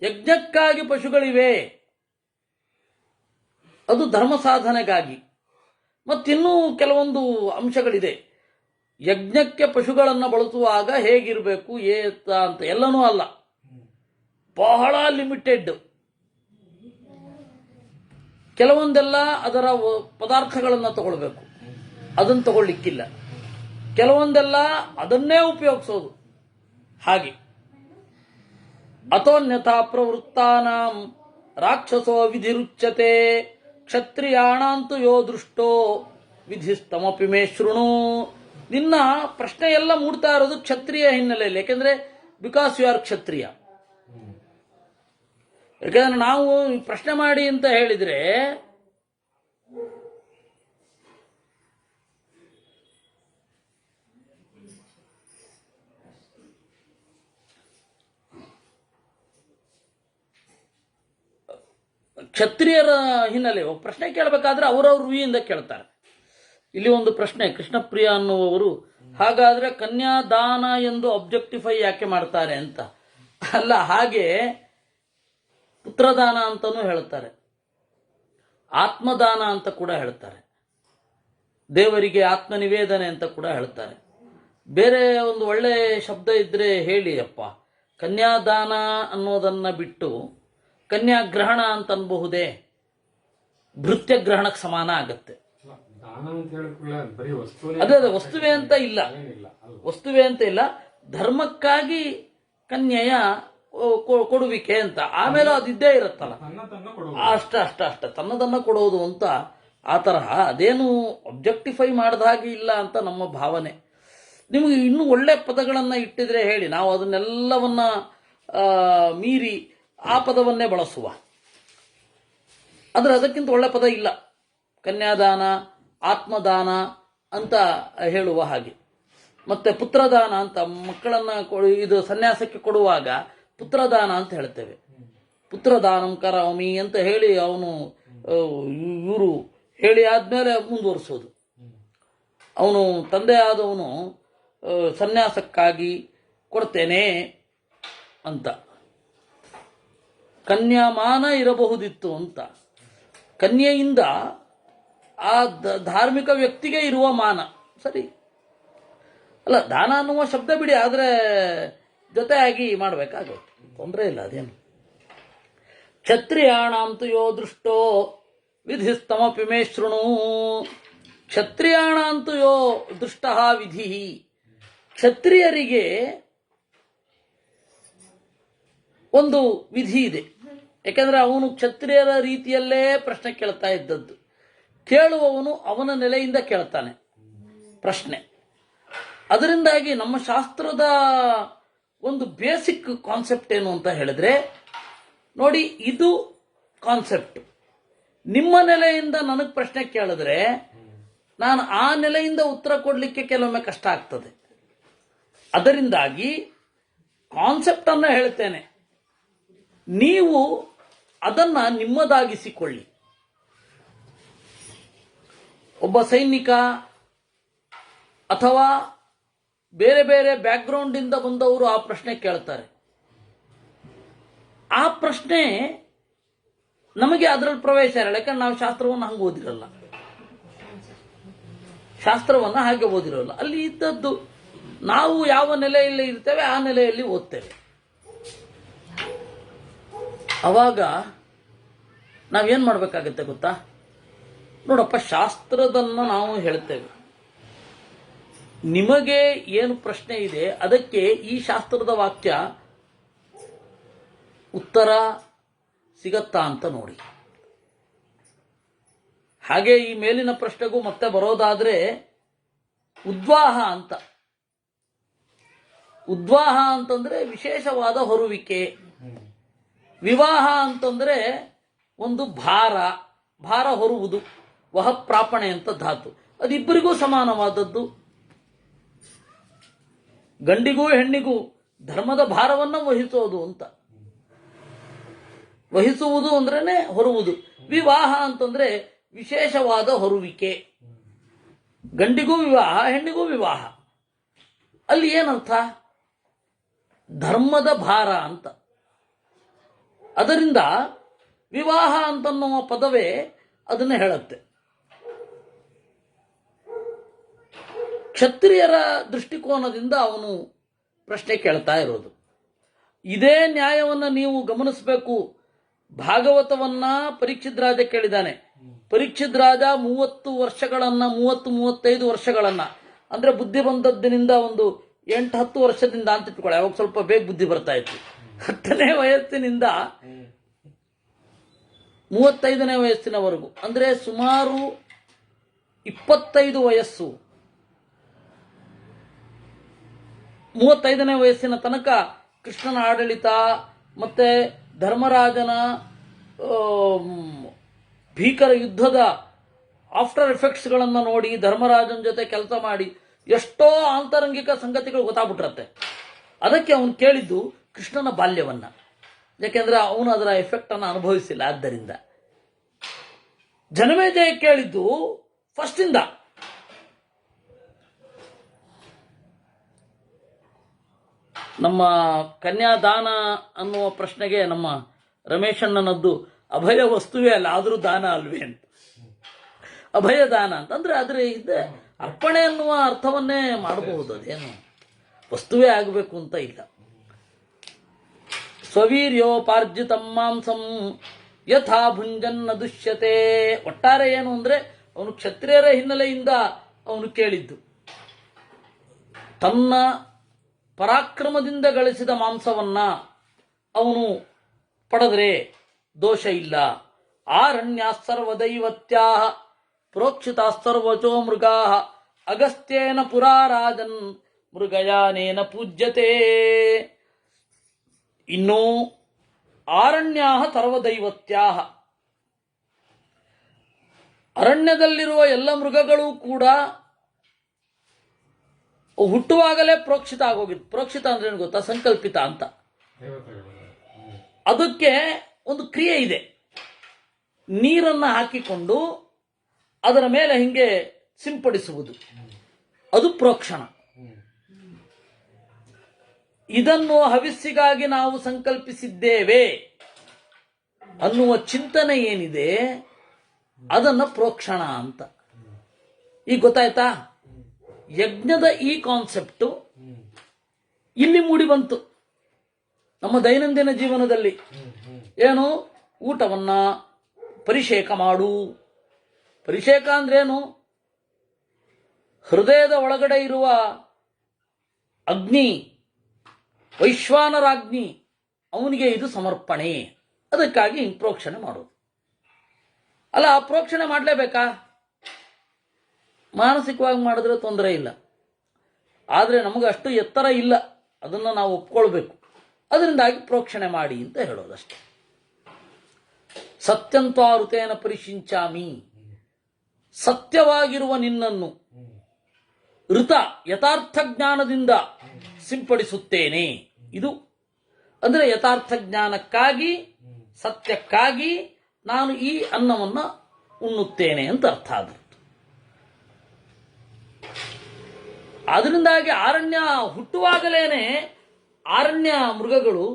ಯಜ್ಞಕ್ಕಾಗಿ ಪಶುಗಳಿವೆ, ಅದು ಧರ್ಮ ಸಾಧನೆಗಾಗಿ. ಮತ್ತಿನ್ನೂ ಕೆಲವೊಂದು ಅಂಶಗಳಿದೆ. ಯಜ್ಞಕ್ಕೆ ಪಶುಗಳನ್ನು ಬಳಸುವಾಗ ಹೇಗಿರಬೇಕು ಏತ ಅಂತ ಎಲ್ಲನೂ ಅಲ್ಲ, ಬಹಳ ಲಿಮಿಟೆಡ್. ಕೆಲವೊಂದೆಲ್ಲ ಅದರ ಪದಾರ್ಥಗಳನ್ನು ತಗೊಳ್ಬೇಕು, ಅದನ್ನು ತಗೊಳ್ಳಿಕ್ಕಿಲ್ಲ. ಕೆಲವೊಂದೆಲ್ಲ ಅದನ್ನೇ ಉಪಯೋಗಿಸೋದು. ಹಾಗೆ ಅಥೋನ್ಯಥಾ ಪ್ರವೃತ್ತಾನಾಂ ರಾಕ್ಷಸೋ ವಿಧಿರುಚ್ಯತೆ ಕ್ಷತ್ರಿಯಾಣಾಂತು ಯೋ ದೃಷ್ಟೋ ವಿಧಿಸ್ತಮಪಿ ಮೇ ಶೃಣು. ನಿನ್ನ ಪ್ರಶ್ನೆ ಎಲ್ಲ ಮೂಡ್ತಾ ಇರೋದು ಕ್ಷತ್ರಿಯ ಹಿನ್ನೆಲೆಯಲ್ಲಿ. ಯಾಕೆಂದ್ರೆ ಬಿಕಾಸ್ ಯು ಆರ್ ಕ್ಷತ್ರಿಯ. ಯಾಕೆಂದ್ರೆ ನಾವು ಪ್ರಶ್ನೆ ಮಾಡಿ ಅಂತ ಹೇಳಿದ್ರೆ ಕ್ಷತ್ರಿಯರ ಹಿನ್ನೆಲೆ ಪ್ರಶ್ನೆ ಕೇಳಬೇಕಾದ್ರೆ ಅವರವ್ರ ವಿಯಿಂದ ಕೇಳ್ತಾರೆ. ಇಲ್ಲಿ ಒಂದು ಪ್ರಶ್ನೆ, ಕೃಷ್ಣಪ್ರಿಯ ಅನ್ನುವರು, ಹಾಗಾದ್ರೆ ಕನ್ಯಾದಾನ ಎಂದು ಅಬ್ಜೆಕ್ಟಿಫೈ ಯಾಕೆ ಮಾಡ್ತಾರೆ ಅಂತ. ಅಲ್ಲ, ಹಾಗೆ ಪುತ್ರದಾನ ಅಂತಲೂ ಹೇಳ್ತಾರೆ, ಆತ್ಮದಾನ ಅಂತ ಕೂಡ ಹೇಳ್ತಾರೆ, ದೇವರಿಗೆ ಆತ್ಮನಿವೇದನೆ ಅಂತ ಕೂಡ ಹೇಳ್ತಾರೆ. ಬೇರೆ ಒಂದು ಒಳ್ಳೆ ಶಬ್ದ ಇದ್ರೆ ಹೇಳಿ ಅಪ್ಪ. ಕನ್ಯಾದಾನ ಅನ್ನೋದನ್ನ ಬಿಟ್ಟು ಕನ್ಯಾಗ್ರಹಣ ಅಂತ ಅನ್ಬಹುದೇ? ಭೃತ್ಯಗ್ರಹಣಕ್ಕೆ ಸಮಾನ ಆಗತ್ತೆ. ಅದೇ ಅದೇ ವಸ್ತುವೆ ಅಂತ ಇಲ್ಲ, ವಸ್ತುವೆ ಅಂತ ಇಲ್ಲ, ಧರ್ಮಕ್ಕಾಗಿ ಕನ್ಯೆಯ ಕೊಡುವಿಕೆ ಅಂತ. ಆಮೇಲೆ ಅದಿದ್ದೇ ಇರುತ್ತಲ್ಲ, ಅಷ್ಟ ತನ್ನದನ್ನ ಕೊಡೋದು ಅಂತ. ಆ ತರಹ ಅದೇನು ಅಬ್ಜೆಕ್ಟಿಫೈ ಮಾಡಿದ ಹಾಗೆ ಇಲ್ಲ ಅಂತ ನಮ್ಮ ಭಾವನೆ. ನಿಮಗೆ ಇನ್ನೂ ಒಳ್ಳೆ ಪದಗಳನ್ನ ಇಟ್ಟಿದ್ರೆ ಹೇಳಿ, ನಾವು ಅದನ್ನೆಲ್ಲವನ್ನ ಮೀರಿ ಆ ಪದವನ್ನೇ ಬಳಸುವ. ಆದರೆ ಅದಕ್ಕಿಂತ ಒಳ್ಳೆ ಪದ ಇಲ್ಲ. ಕನ್ಯಾದಾನ, ಆತ್ಮದಾನ ಅಂತ ಹೇಳುವ ಹಾಗೆ. ಮತ್ತೆ ಪುತ್ರದಾನ ಅಂತ, ಮಕ್ಕಳನ್ನ ಇದು ಸನ್ಯಾಸಕ್ಕೆ ಕೊಡುವಾಗ ಪುತ್ರದಾನ ಅಂತ ಹೇಳ್ತೇವೆ. ಪುತ್ರದಾನಂ ಕರಾಮಿ ಅಂತ ಹೇಳಿ ಅವನು ಇವರು ಹೇಳಿ ಆದ್ಮೇಲೆ ಮುಂದುವರಿಸೋದು. ಅವನು ತಂದೆ ಆದವನು ಸನ್ಯಾಸಕ್ಕಾಗಿ ಕೊಡ್ತೇನೆ ಅಂತ. ಕನ್ಯಾಮಾನ ಇರಬಹುದಿತ್ತು ಅಂತ. ಕನ್ಯೆಯಿಂದ ಆ ಧಾರ್ಮಿಕ ವ್ಯಕ್ತಿಗೆ ಇರುವ ಮಾನ ಸರಿ ಅಲ್ಲ. ದಾನ ಅನ್ನುವ ಶಬ್ದ ಬಿಡಿ, ಆದರೆ ಜೊತೆಯಾಗಿ ಮಾಡಬೇಕಾಗುತ್ತೆ, ತೊಂದರೆ ಇಲ್ಲ ಅದೇನು. ಕ್ಷತ್ರಿಯಾಣಾಂತು ಯೋ ದೃಷ್ಟೋ ವಿಧಿಸ್ತಮಪಿ ಮೇ ಶೃಣು. ಕ್ಷತ್ರಿಯಾಣಾಂತು ಯೋ ದೃಷ್ಟ ವಿಧಿ. ಕ್ಷತ್ರಿಯರಿಗೆ ಒಂದು ವಿಧಿ ಇದೆ. ಯಾಕೆಂದ್ರೆ ಅವನು ಕ್ಷತ್ರಿಯರ ರೀತಿಯಲ್ಲೇ ಪ್ರಶ್ನೆ ಕೇಳ್ತಾ ಇದ್ದದ್ದು. ಕೇಳುವವನು ಅವನ ನೆಲೆಯಿಂದ ಕೇಳ್ತಾನೆ ಪ್ರಶ್ನೆ. ಅದರಿಂದಾಗಿ ನಮ್ಮ ಶಾಸ್ತ್ರದ ಒಂದು ಬೇಸಿಕ್ ಕಾನ್ಸೆಪ್ಟ್ ಏನು ಅಂತ ಹೇಳಿದ್ರೆ, ನೋಡಿ, ಇದು ಕಾನ್ಸೆಪ್ಟ್. ನಿಮ್ಮ ನೆಲೆಯಿಂದ ನನಗೆ ಪ್ರಶ್ನೆ ಕೇಳಿದ್ರೆ ನಾನು ಆ ನೆಲೆಯಿಂದ ಉತ್ತರ ಕೊಡಲಿಕ್ಕೆ ಕೆಲವೊಮ್ಮೆ ಕಷ್ಟ ಆಗ್ತದೆ. ಅದರಿಂದಾಗಿ ಕಾನ್ಸೆಪ್ಟ್ ಅನ್ನು ಹೇಳ್ತೇನೆ, ನೀವು ಅದನ್ನ ನಿಮ್ಮದಾಗಿಸಿಕೊಳ್ಳಿ. ಒಬ್ಬ ಸೈನಿಕ ಅಥವಾ ಬೇರೆ ಬೇರೆ ಬ್ಯಾಕ್ಗ್ರೌಂಡ್ ಇಂದ ಬಂದವರು ಆ ಪ್ರಶ್ನೆ ಕೇಳ್ತಾರೆ. ಆ ಪ್ರಶ್ನೆ ನಮಗೆ ಅದರಲ್ಲಿ ಪ್ರವೇಶ ಇರಲ್ಲ. ಯಾಕಂದ್ರೆ ನಾವು ಶಾಸ್ತ್ರವನ್ನು ಹಂಗೆ ಓದಿರಲ್ಲ, ಶಾಸ್ತ್ರವನ್ನು ಹಾಗೆ ಓದಿರೋಲ್ಲ. ಅಲ್ಲಿ ಇದ್ದದ್ದು ನಾವು ಯಾವ ನೆಲೆಯಲ್ಲಿ ಇರ್ತೇವೆ ಆ ನೆಲೆಯಲ್ಲಿ ಓದ್ತೇವೆ. ಅವಾಗ ನಾವೇನ್ ಮಾಡಬೇಕಾಗತ್ತೆ ಗೊತ್ತಾ? ನೋಡಪ್ಪ, ಶಾಸ್ತ್ರದನ್ನ ನಾವು ಹೇಳ್ತೇವೆ, ನಿಮಗೆ ಏನು ಪ್ರಶ್ನೆ ಇದೆ ಅದಕ್ಕೆ ಈ ಶಾಸ್ತ್ರದ ವಾಕ್ಯ ಉತ್ತರ ಸಿಗತ್ತಾ ಅಂತ ನೋಡಿ. ಹಾಗೆ ಈ ಮೇಲಿನ ಪ್ರಶ್ನೆಗೂ ಮತ್ತೆ ಬರೋದಾದ್ರೆ, ಉದ್ವಾಹ ಅಂತ. ಉದ್ವಾಹ ಅಂತಂದ್ರೆ ವಿಶೇಷವಾದ ಹೊರುವಿಕೆ. ವಿವಾಹ ಅಂತಂದ್ರೆ ಒಂದು ಭಾರ ಹೊರುವುದು. ವಹ ಪ್ರಾಪಣೆ ಅಂತ ಧಾತು, ಅದಿಬ್ಬರಿಗೂ ಸಮಾನವಾದದ್ದು. ಗಂಡಿಗೂ ಹೆಣ್ಣಿಗೂ ಧರ್ಮದ ಭಾರವನ್ನು ವಹಿಸೋದು ಅಂತ. ವಹಿಸುವುದು ಅಂದ್ರೇನೆ ಹೊರುವುದು. ವಿವಾಹ ಅಂತಂದ್ರೆ ವಿಶೇಷವಾದ ಹೊರುವಿಕೆ. ಗಂಡಿಗೂ ವಿವಾಹ, ಹೆಣ್ಣಿಗೂ ವಿವಾಹ. ಅಲ್ಲಿ ಏನರ್ಥ? ಧರ್ಮದ ಭಾರ ಅಂತ. ಅದರಿಂದ ವಿವಾಹ ಅಂತನ್ನುವ ಪದವೇ ಅದನ್ನು ಹೇಳುತ್ತೆ. ಕ್ಷತ್ರಿಯರ ದೃಷ್ಟಿಕೋನದಿಂದ ಅವನು ಪ್ರಶ್ನೆ ಕೇಳ್ತಾ ಇರೋದು. ಇದೇ ನ್ಯಾಯವನ್ನು ನೀವು ಗಮನಿಸಬೇಕು. ಭಾಗವತವನ್ನ ಪರೀಕ್ಷಿತ್ ರಾಜ ಕೇಳಿದ್ದಾನೆ. ಪರೀಕ್ಷಿತ್ ರಾಜ 35 ವರ್ಷಗಳನ್ನ ಅಂದ್ರೆ ಬುದ್ಧಿ ಬಂದದ್ದಿನಿಂದ ಒಂದು 8-10 ವರ್ಷದಿಂದ ಅಂತ ಇಟ್ಕೊಳ್ಳಿ. ಅವಾಗ ಸ್ವಲ್ಪ ಬೇಗ ಬುದ್ಧಿ ಬರ್ತಾ ಇತ್ತು. 10ನೇ ವಯಸ್ಸಿನಿಂದ 35ನೇ ವಯಸ್ಸಿನವರೆಗೂ ಅಂದ್ರೆ ಸುಮಾರು 25 ವಯಸ್ಸು, 35ನೇ ವಯಸ್ಸಿನ ತನಕ ಕೃಷ್ಣನ ಆಡಳಿತ ಮತ್ತೆ ಧರ್ಮರಾಜನ ಭೀಕರ ಯುದ್ಧದ ಆಫ್ಟರ್ ಎಫೆಕ್ಟ್ಸ್ಗಳನ್ನು ನೋಡಿ ಧರ್ಮರಾಜನ ಜೊತೆ ಕೆಲಸ ಮಾಡಿ ಎಷ್ಟೋ ಆಂತರಂಗಿಕ ಸಂಗತಿಗಳು ಗೊತ್ತಾಗ್ಬಿಟ್ಟಿರತ್ತೆ. ಅದಕ್ಕೆ ಅವನು ಕೇಳಿದ್ದು ಕೃಷ್ಣನ ಬಾಲ್ಯವನ್ನ. ಯಾಕೆಂದ್ರೆ ಅವನು ಅದರ ಎಫೆಕ್ಟ್ ಅನ್ನು ಅನುಭವಿಸಿಲ್ಲ. ಆದ್ದರಿಂದ ಜನಮೇಜಯ ಕೇಳಿದ್ದು ಫಸ್ಟಿಂದ. ನಮ್ಮ ಕನ್ಯಾದಾನ ಅನ್ನುವ ಪ್ರಶ್ನೆಗೆ ನಮ್ಮ ರಮೇಶಣ್ಣನದ್ದು ಅಭಯ ವಸ್ತುವೇ ಅಲ್ಲ, ಆದರೂ ದಾನ ಅಲ್ವೇ ಅಂತ. ಅಭಯ ದಾನ ಅಂತಂದ್ರೆ ಅದ್ರ ಇದೆ ಅರ್ಪಣೆ ಅನ್ನುವ ಅರ್ಥವನ್ನೇ ಮಾಡಬಹುದು. ಅದೇನು ವಸ್ತುವೇ ಆಗಬೇಕು ಅಂತ ಇಲ್ಲ. ಸ್ವವೀರ್ಯೋಪಾರ್ಜಿತಂ ಮಾಂಸಂ ಯಥಾ ಭುಂಜನ್ನ ದುಷ್ಯತೆ. ಒಟ್ಟಾರೆ ಏನು ಅಂದ್ರೆ ಅವನು ಕ್ಷತ್ರಿಯರ ಹಿನ್ನೆಲೆಯಿಂದ ಅವನು ಕೇಳಿದ್ದು. ತನ್ನ ಪರಾಕ್ರಮದಿಂದ ಗಳಿಸಿದ ಮಾಂಸವನ್ನ ಅವನು ಪಡೆದರೆ ದೋಷ ಇಲ್ಲ. ಆರಣ್ಯ ಸರ್ವದೈವತ್ಯಾ ಪ್ರೋಕ್ಷಿತ ಸರ್ವಚೋ ಮೃಗಾ ಅಗಸ್ತ್ಯೇನ ಪುರಾರಾಜನ್ ಮೃಗಯಾನೇನ ಪೂಜ್ಯತೆ. ಇನ್ನು ಆರಣ್ಯಾ ಸರ್ವದೈವತ್ಯಾ, ಅರಣ್ಯದಲ್ಲಿರುವ ಎಲ್ಲ ಮೃಗಗಳು ಕೂಡ ಹುಟ್ಟುವಾಗಲೇ ಪ್ರೋಕ್ಷಿತ ಆಗೋಗಿತ್ತು. ಪ್ರೋಕ್ಷಿತ ಅಂದ್ರೆ ಏನು ಗೊತ್ತಾ? ಸಂಕಲ್ಪಿತ ಅಂತ. ಅದಕ್ಕೆ ಒಂದು ಕ್ರಿಯೆ ಇದೆ. ನೀರನ್ನ ಹಾಕಿಕೊಂಡು ಅದರ ಮೇಲೆ ಹಿಂಗೆ ಸಿಂಪಡಿಸುವುದು, ಅದು ಪ್ರೋಕ್ಷಣ. ಇದನ್ನು ಹವಿಸ್ಸಿಗಾಗಿ ನಾವು ಸಂಕಲ್ಪಿಸಿದ್ದೇವೆ ಅನ್ನುವ ಚಿಂತನೆ ಏನಿದೆ ಅದನ್ನ ಪ್ರೋಕ್ಷಣ ಅಂತ. ಈಗ ಗೊತ್ತಾಯ್ತಾ? ಯಜ್ಞದ ಈ ಕಾನ್ಸೆಪ್ಟು ಇಲ್ಲಿ ಮೂಡಿ ಬಂತು ನಮ್ಮ ದೈನಂದಿನ ಜೀವನದಲ್ಲಿ. ಏನು? ಊಟವನ್ನ ಪರಿಷೇಕ ಮಾಡು. ಪರಿಷೇಕ ಅಂದ್ರೇನು? ಹೃದಯದ ಒಳಗಡೆ ಇರುವ ಅಗ್ನಿ, ವೈಶ್ವಾನರಾಗ್ನಿ, ಅವನಿಗೆ ಇದು ಸಮರ್ಪಣೆ. ಅದಕ್ಕಾಗಿ ಪ್ರೋಕ್ಷಣೆ ಮಾಡೋದು. ಅಲ್ಲ, ಪ್ರೋಕ್ಷಣೆ ಮಾಡಲೇಬೇಕಾ? ಮಾನಸಿಕವಾಗಿ ಮಾಡಿದ್ರೆ ತೊಂದರೆ ಇಲ್ಲ. ಆದರೆ ನಮಗೆ ಅಷ್ಟು ಎತ್ತರ ಇಲ್ಲ, ಅದನ್ನು ನಾವು ಒಪ್ಕೊಳ್ಬೇಕು. ಅದರಿಂದಾಗಿ ಪ್ರೋಕ್ಷಣೆ ಮಾಡಿ ಅಂತ ಹೇಳೋದಷ್ಟೆ. ಸತ್ಯಂತ್ವಾರುತೇನ ಪರಿಶಿಂಚಾಮಿ, ಸತ್ಯವಾಗಿರುವ ನಿನ್ನನ್ನು ಋತ ಯಥಾರ್ಥ ಜ್ಞಾನದಿಂದ ಸಿಂಪಡಿಸುತ್ತೇನೆ. ಇದು ಅಂದ್ರೆ ಯಥಾರ್ಥ ಜ್ಞಾನಕ್ಕಾಗಿ, ಸತ್ಯಕ್ಕಾಗಿ ನಾನು ಈ ಅನ್ನವನ್ನು ಉಣ್ಣುತ್ತೇನೆ ಅಂತ ಅರ್ಥ. ಅದು ಅದರಿಂದಾಗಿ ಆರಣ್ಯ ಹುಟ್ಟುವಾಗಲೇನೆ ಆರಣ್ಯ ಮೃಗಗಳು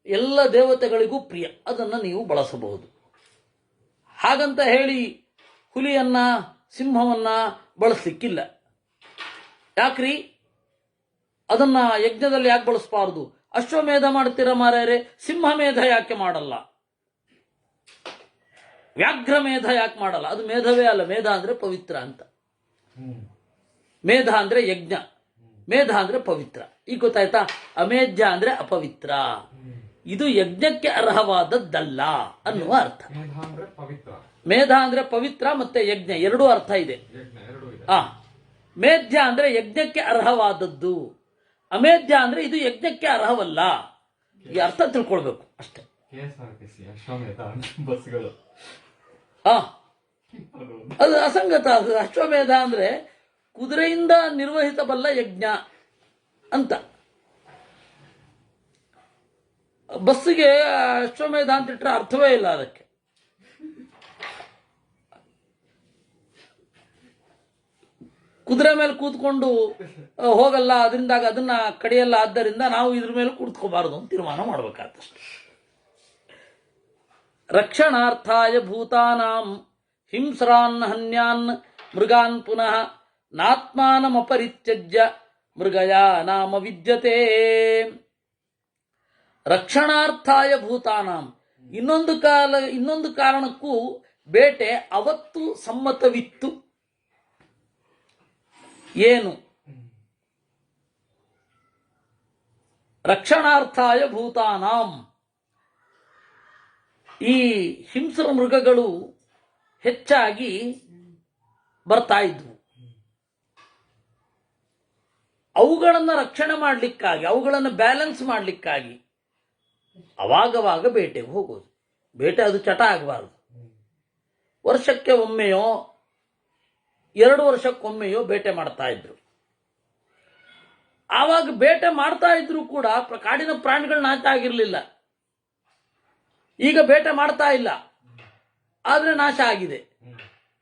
ಎಲ್ಲ ದೇವತೆಗಳಿಗೂ ಪ್ರಿಯ. ಅದನ್ನು ನೀವು ಬಳಸಬಹುದು. ಹಾಗಂತ ಹೇಳಿ ಹುಲಿಯನ್ನ, ಸಿಂಹವನ್ನ ಬಳಸಲಿಕ್ಕಿಲ್ಲ. ಯಾಕ್ರಿ? ಅದನ್ನ ಯಜ್ಞದಲ್ಲಿ ಯಾಕೆ ಬಳಸಬಾರದು? ಅಶ್ವಮೇಧ ಮಾಡ್ತೀರ ಮಾರ್ಯಾರೆ, ಸಿಂಹಮೇಧ ಯಾಕೆ ಮಾಡಲ್ಲ? ವ್ಯಾಘ್ರಮೇಧ ಯಾಕೆ ಮಾಡಲ್ಲ? ಅದು ಮೇಧವೇ ಅಲ್ಲ. ಮೇಧ ಅಂದ್ರೆ ಪವಿತ್ರ ಅಂತ. ಮೇಧ ಅಂದ್ರೆ ಯಜ್ಞ, ಮೇಧ ಅಂದ್ರೆ ಪವಿತ್ರ. ಈಗ ಗೊತ್ತಾಯ್ತಾ? ಅಮೇಧ್ಯ ಅಂದ್ರೆ ಅಪವಿತ್ರ. ಇದು ಯಜ್ಞಕ್ಕೆ ಅರ್ಹವಾದದ್ದಲ್ಲ ಅನ್ನುವ ಅರ್ಥ. ಮೇಧ ಅಂದ್ರೆ ಪವಿತ್ರ ಮತ್ತೆ ಯಜ್ಞ ಎರಡೂ ಅರ್ಥ ಇದೆ. ಮೇಧ್ಯ ಅಂದ್ರೆ ಯಜ್ಞಕ್ಕೆ ಅರ್ಹವಾದದ್ದು, ಅಮೇಧ್ಯ ಅಂದ್ರೆ ಇದು ಯಜ್ಞಕ್ಕೆ ಅರ್ಹವಲ್ಲ. ಈ ಅರ್ಥ ತಿಳ್ಕೊಳ್ಬೇಕು ಅಷ್ಟೇ. ಅದು ಅಸಂಗತ. ಅದು ಅಶ್ವಮೇಧ ಅಂದ್ರೆ ಕುದುರೆಯಿಂದ ನಿರ್ವಹಿಸಬಲ್ಲ ಯಜ್ಞ ಅಂತ. ಬಸ್ಸಿಗೆ ಅಶ್ವಮೇಧ ಅಂತ ಇಟ್ಟರೆ ಅರ್ಥವೇ ಇಲ್ಲ ಅದಕ್ಕೆ. ಕುದುರೆ ಮೇಲೆ ಕೂತ್ಕೊಂಡು ಹೋಗಲ್ಲ, ಅದರಿಂದಾಗ ಅದನ್ನ ಕಡಿಯಲ್ಲ, ಆದ್ದರಿಂದ ನಾವು ಇದ್ರ ಮೇಲೆ ಕೂತ್ಕೋಬಾರದು ಅಂತ ತೀರ್ಮಾನ ಮಾಡ್ಬೇಕಾಗ್ತಷ್ಟೆ. ರಕ್ಷಣಾರ್ಥಾಯ ಭೂತಾನಾಂ ಹಿಂಸ್ರಾನ್ ಹನ್ಯಾನ್ ಮೃಗಾನ್ ಪುನಃ ನಾತ್ಮಾನಮಪರಿತ್ಯಜ್ಯ ಮೃಗಯ ನಾಮ ವಿದ್ಯತೆ. ರಕ್ಷಣಾರ್ಥಾಯ ಭೂತಾನಾಂ, ಇನ್ನೊಂದು ಕಾರಣಕ್ಕೂ ಬೇಟೆ ಅವತ್ತು ಸಮ್ಮತವಿತ್ತು. ಏನು? ರಕ್ಷಣಾರ್ಥಾಯ ಭೂತಾನಾಂ, ಈ ಹಿಂಸ್ರ ಮೃಗಗಳು ಹೆಚ್ಚಾಗಿ ಬರ್ತಾ ಇದ್ವು. ಅವುಗಳನ್ನು ರಕ್ಷಣೆ ಮಾಡಲಿಕ್ಕಾಗಿ, ಅವುಗಳನ್ನು ಬ್ಯಾಲೆನ್ಸ್ ಮಾಡಲಿಕ್ಕಾಗಿ ಅವಾಗವಾಗ ಬೇಟೆಗೆ ಹೋಗೋದು. ಬೇಟೆ ಅದು ಚಟ ಆಗಬಾರ್ದು. ವರ್ಷಕ್ಕೆ ಒಮ್ಮೆಯೋ 2 ವರ್ಷಕ್ಕೊಮ್ಮೆಯೋ ಬೇಟೆ ಮಾಡ್ತಾ ಇದ್ರು. ಆವಾಗ ಬೇಟೆ ಮಾಡ್ತಾ ಇದ್ರು ಕೂಡ ಕಾಡಿನ ಪ್ರಾಣಿಗಳು ನಾಶ ಆಗಿರಲಿಲ್ಲ. ಈಗ ಬೇಟೆ ಮಾಡ್ತಾ ಇಲ್ಲ, ಆದ್ರೆ ನಾಶ ಆಗಿದೆ.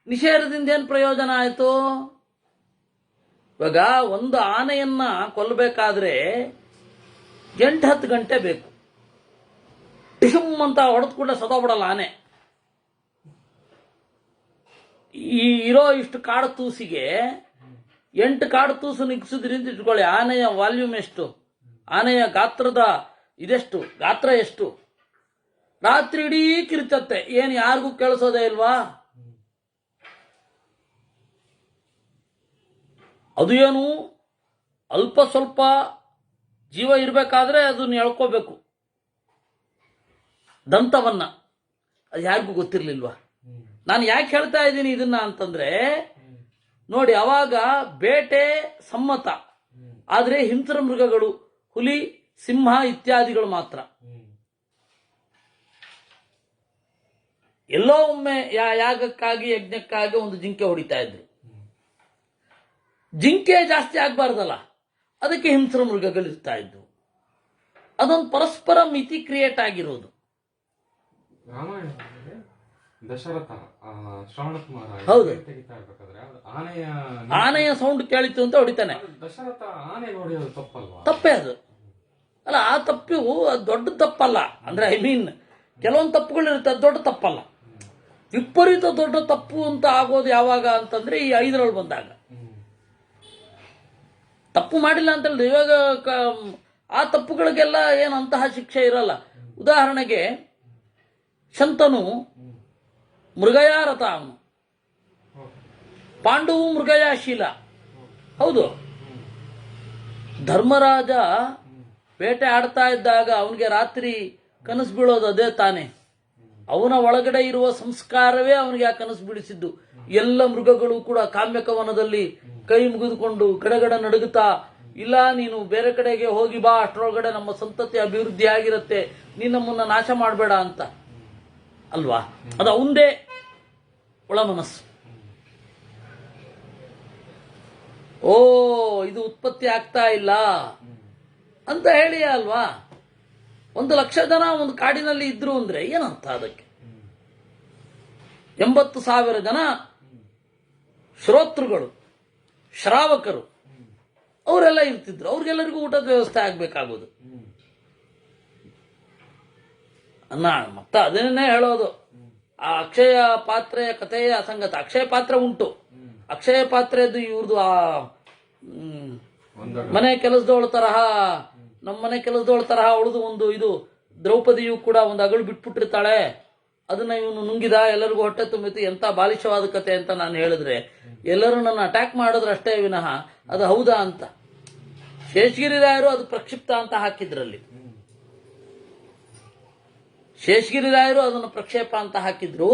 ನಿಷೇಧದಿಂದ ಏನು ಪ್ರಯೋಜನ ಆಯಿತು? ಇವಾಗ ಒಂದು ಆನೆಯನ್ನ ಕೊಲ್ಲಬೇಕಾದ್ರೆ 8-10 ಗಂಟೆ ಬೇಕು. ಟಿಶುಮ್ ಅಂತ ಹೊಡೆದು ಕೂಡ ಸದೋಬಿಡಲ್ಲ ಆನೆ. ಈ ಇರೋ ಇಷ್ಟು ಕಾಡು ತೂಸಿಗೆ 8 ಕಾಡು ತೂಸು ನಿಗ್ಸಿದ್ರಿಂದ ಇಟ್ಕೊಳ್ಳಿ, ಆನೆಯ ವಾಲ್ಯೂಮ್ ಎಷ್ಟು, ಆನೆಯ ಗಾತ್ರದ ಇದೆಷ್ಟು, ಗಾತ್ರ ಎಷ್ಟು. ರಾತ್ರಿ ಇಡೀ ಕಿರ್ಚತ್ತೆ, ಏನು ಯಾರಿಗೂ ಕೇಳಿಸೋದೇ ಇಲ್ವಾ? ಅದು ಏನು ಅಲ್ಪ ಸ್ವಲ್ಪ ಜೀವ ಇರಬೇಕಾದ್ರೆ ಅದನ್ನ ಎಳ್ಕೋಬೇಕು, ದಂತವನ್ನ. ಅದು ಯಾರಿಗೂ ಗೊತ್ತಿರ್ಲಿಲ್ವಾ? ನಾನು ಯಾಕೆ ಹೇಳ್ತಾ ಇದ್ದೀನಿ ಇದನ್ನ ಅಂತಂದ್ರೆ, ನೋಡಿ, ಅವಾಗ ಬೇಟೆ ಸಮ್ಮತ, ಆದ್ರೆ ಹಿಂಸ್ರ ಮೃಗಗಳು, ಹುಲಿ, ಸಿಂಹ ಇತ್ಯಾದಿಗಳು ಮಾತ್ರ. ಎಲ್ಲೋ ಒಮ್ಮೆ ಯಾಗಕ್ಕಾಗಿ ಯಜ್ಞಕ್ಕಾಗಿ ಒಂದು ಜಿಂಕೆ ಹೊಡಿತಾ ಇದ್ರು. ಜಿಂಕೆ ಜಾಸ್ತಿ ಆಗ್ಬಾರ್ದಲ್ಲ, ಅದಕ್ಕೆ ಹಿಂಸ್ರ ಮೃಗಗಳು ಇರ್ತಾ ಇದ್ವು. ಅದೊಂದು ಪರಸ್ಪರ ಮಿತಿ ಕ್ರಿಯೇಟ್ ಆಗಿರೋದು. ದಶರಥ ಶ್ರವಣ ಕುಮಾರ ಹೌದು, ಆನೆಯ ಸೌಂಡ್ ಕೇಳಿತು ಅಂತ ಹೊಡಿತಾನೆ. ದಶರಥ ಆನೆ ಹೊಡೆಯೋದು ತಪ್ಪಲ್ವಾ? ತಪ್ಪೇ ಅದು. ಅಲ್ಲ, ಆ ತಪ್ಪು ದೊಡ್ಡ ತಪ್ಪಲ್ಲ. ಅಂದ್ರೆ ಕೆಲವೊಂದು ತಪ್ಪುಗಳಿರುತ್ತೆ, ಅದು ದೊಡ್ಡ ತಪ್ಪಲ್ಲ. ವಿಪರೀತ ದೊಡ್ಡ ತಪ್ಪು ಅಂತ ಆಗೋದು ಯಾವಾಗ ಅಂತಂದ್ರೆ ಈ 5ರಲ್ಲಿ ಬಂದಾಗ. ತಪ್ಪು ಮಾಡಿಲ್ಲ ಅಂತ ಹೇಳಿದ್ರೆ ಇವಾಗ ಆ ತಪ್ಪುಗಳಿಗೆಲ್ಲ ಏನಂತಹ ಶಿಕ್ಷೆ ಇರಲ್ಲ. ಉದಾಹರಣೆಗೆ ಶಂತನು ಮೃಗಯಾರಥ, ಅವನು ಪಾಂಡವು ಮೃಗಯಾಶೀಲ. ಹೌದು, ಧರ್ಮರಾಜ ಬೇಟೆ ಆಡ್ತಾ ಇದ್ದಾಗ ಅವನಿಗೆ ರಾತ್ರಿ ಕನಸು ಬೀಳೋದು ಅದೇ ತಾನೆ. ಅವನ ಒಳಗಡೆ ಇರುವ ಸಂಸ್ಕಾರವೇ ಅವನಿಗೆ ಆ ಕನಸು ಬಿಡಿಸಿದ್ದು. ಎಲ್ಲ ಮೃಗಗಳು ಕೂಡ ಕಾಮ್ಯಕವನದಲ್ಲಿ ಕೈ ಮುಗಿದುಕೊಂಡು ಕಡೆಗಡೆ ನಡುಗುತ್ತಾ, ಇಲ್ಲ ನೀನು ಬೇರೆ ಕಡೆಗೆ ಹೋಗಿ ಬಾ, ಅಷ್ಟರೊಳಗಡೆ ನಮ್ಮ ಸಂತತಿ ಅಭಿವೃದ್ಧಿ ಆಗಿರುತ್ತೆ, ನೀನು ನಮ್ಮನ್ನ ನಾಶ ಮಾಡಬೇಡ ಅಂತ ಅಲ್ವಾ? ಅದು ಅವಂದೇ ಒಳ ಮನಸ್ಸು. ಓ, ಇದು ಉತ್ಪತ್ತಿ ಆಗ್ತಾ ಇಲ್ಲ ಅಂತ ಹೇಳಿ ಅಲ್ವಾ? 1,00,000 ಜನ ಒಂದು ಕಾಡಿನಲ್ಲಿ ಇದ್ರು ಅಂದ್ರೆ ಏನಂತ ಅದಕ್ಕೆ? 80,000 ಜನ ಶ್ರೋತೃಗಳು, ಶ್ರಾವಕರು, ಅವರೆಲ್ಲ ಇರ್ತಿದ್ರು. ಅವ್ರಿಗೆಲ್ಲರಿಗೂ ಊಟದ ವ್ಯವಸ್ಥೆ ಆಗ್ಬೇಕಾಗೋದು. ಮತ್ತೆ ಅದನ್ನೇ ಹೇಳೋದು, ಆ ಅಕ್ಷಯ ಪಾತ್ರೆಯ ಕಥೆಯ ಅಸಂಗತ. ಅಕ್ಷಯ ಪಾತ್ರೆ ಉಂಟು, ಅಕ್ಷಯ ಪಾತ್ರೆದು ಇವ್ರದ್ದು ಆ ಮನೆ ಕೆಲಸದವಳ ತರಹ, ನಮ್ಮ ಮನೆ ಕೆಲಸದವಳ ತರಹ ಉಳಿದು ಒಂದು ಇದು. ದ್ರೌಪದಿಯು ಕೂಡ ಒಂದು ಅಗಳು ಬಿಟ್ಬಿಟ್ಟಿರ್ತಾಳೆ, ಅದನ್ನ ಇವನು ನುಂಗಿದ, ಎಲ್ಲರಿಗೂ ಹೊಟ್ಟೆ ತುಂಬಿತು. ಎಂತ ಬಾಲಿಶವಾದ ಕತೆ ಅಂತ ನಾನು ಹೇಳಿದ್ರೆ ಎಲ್ಲರೂ ನನ್ನ ಅಟ್ಯಾಕ್ ಮಾಡಿದ್ರೆ ಅಷ್ಟೇ ವಿನಃ ಅದು ಹೌದಾ ಅಂತ. ಶೇಷಗಿರಿ ರಾಯರು ಅದು ಪ್ರಕ್ಷಿಪ್ತ ಅಂತ ಹಾಕಿದ್ರಲ್ಲಿ, ಶೇಷಗಿರಿ ರಾಯರು ಅದನ್ನು ಪ್ರಕ್ಷೇಪ ಅಂತ ಹಾಕಿದ್ರು.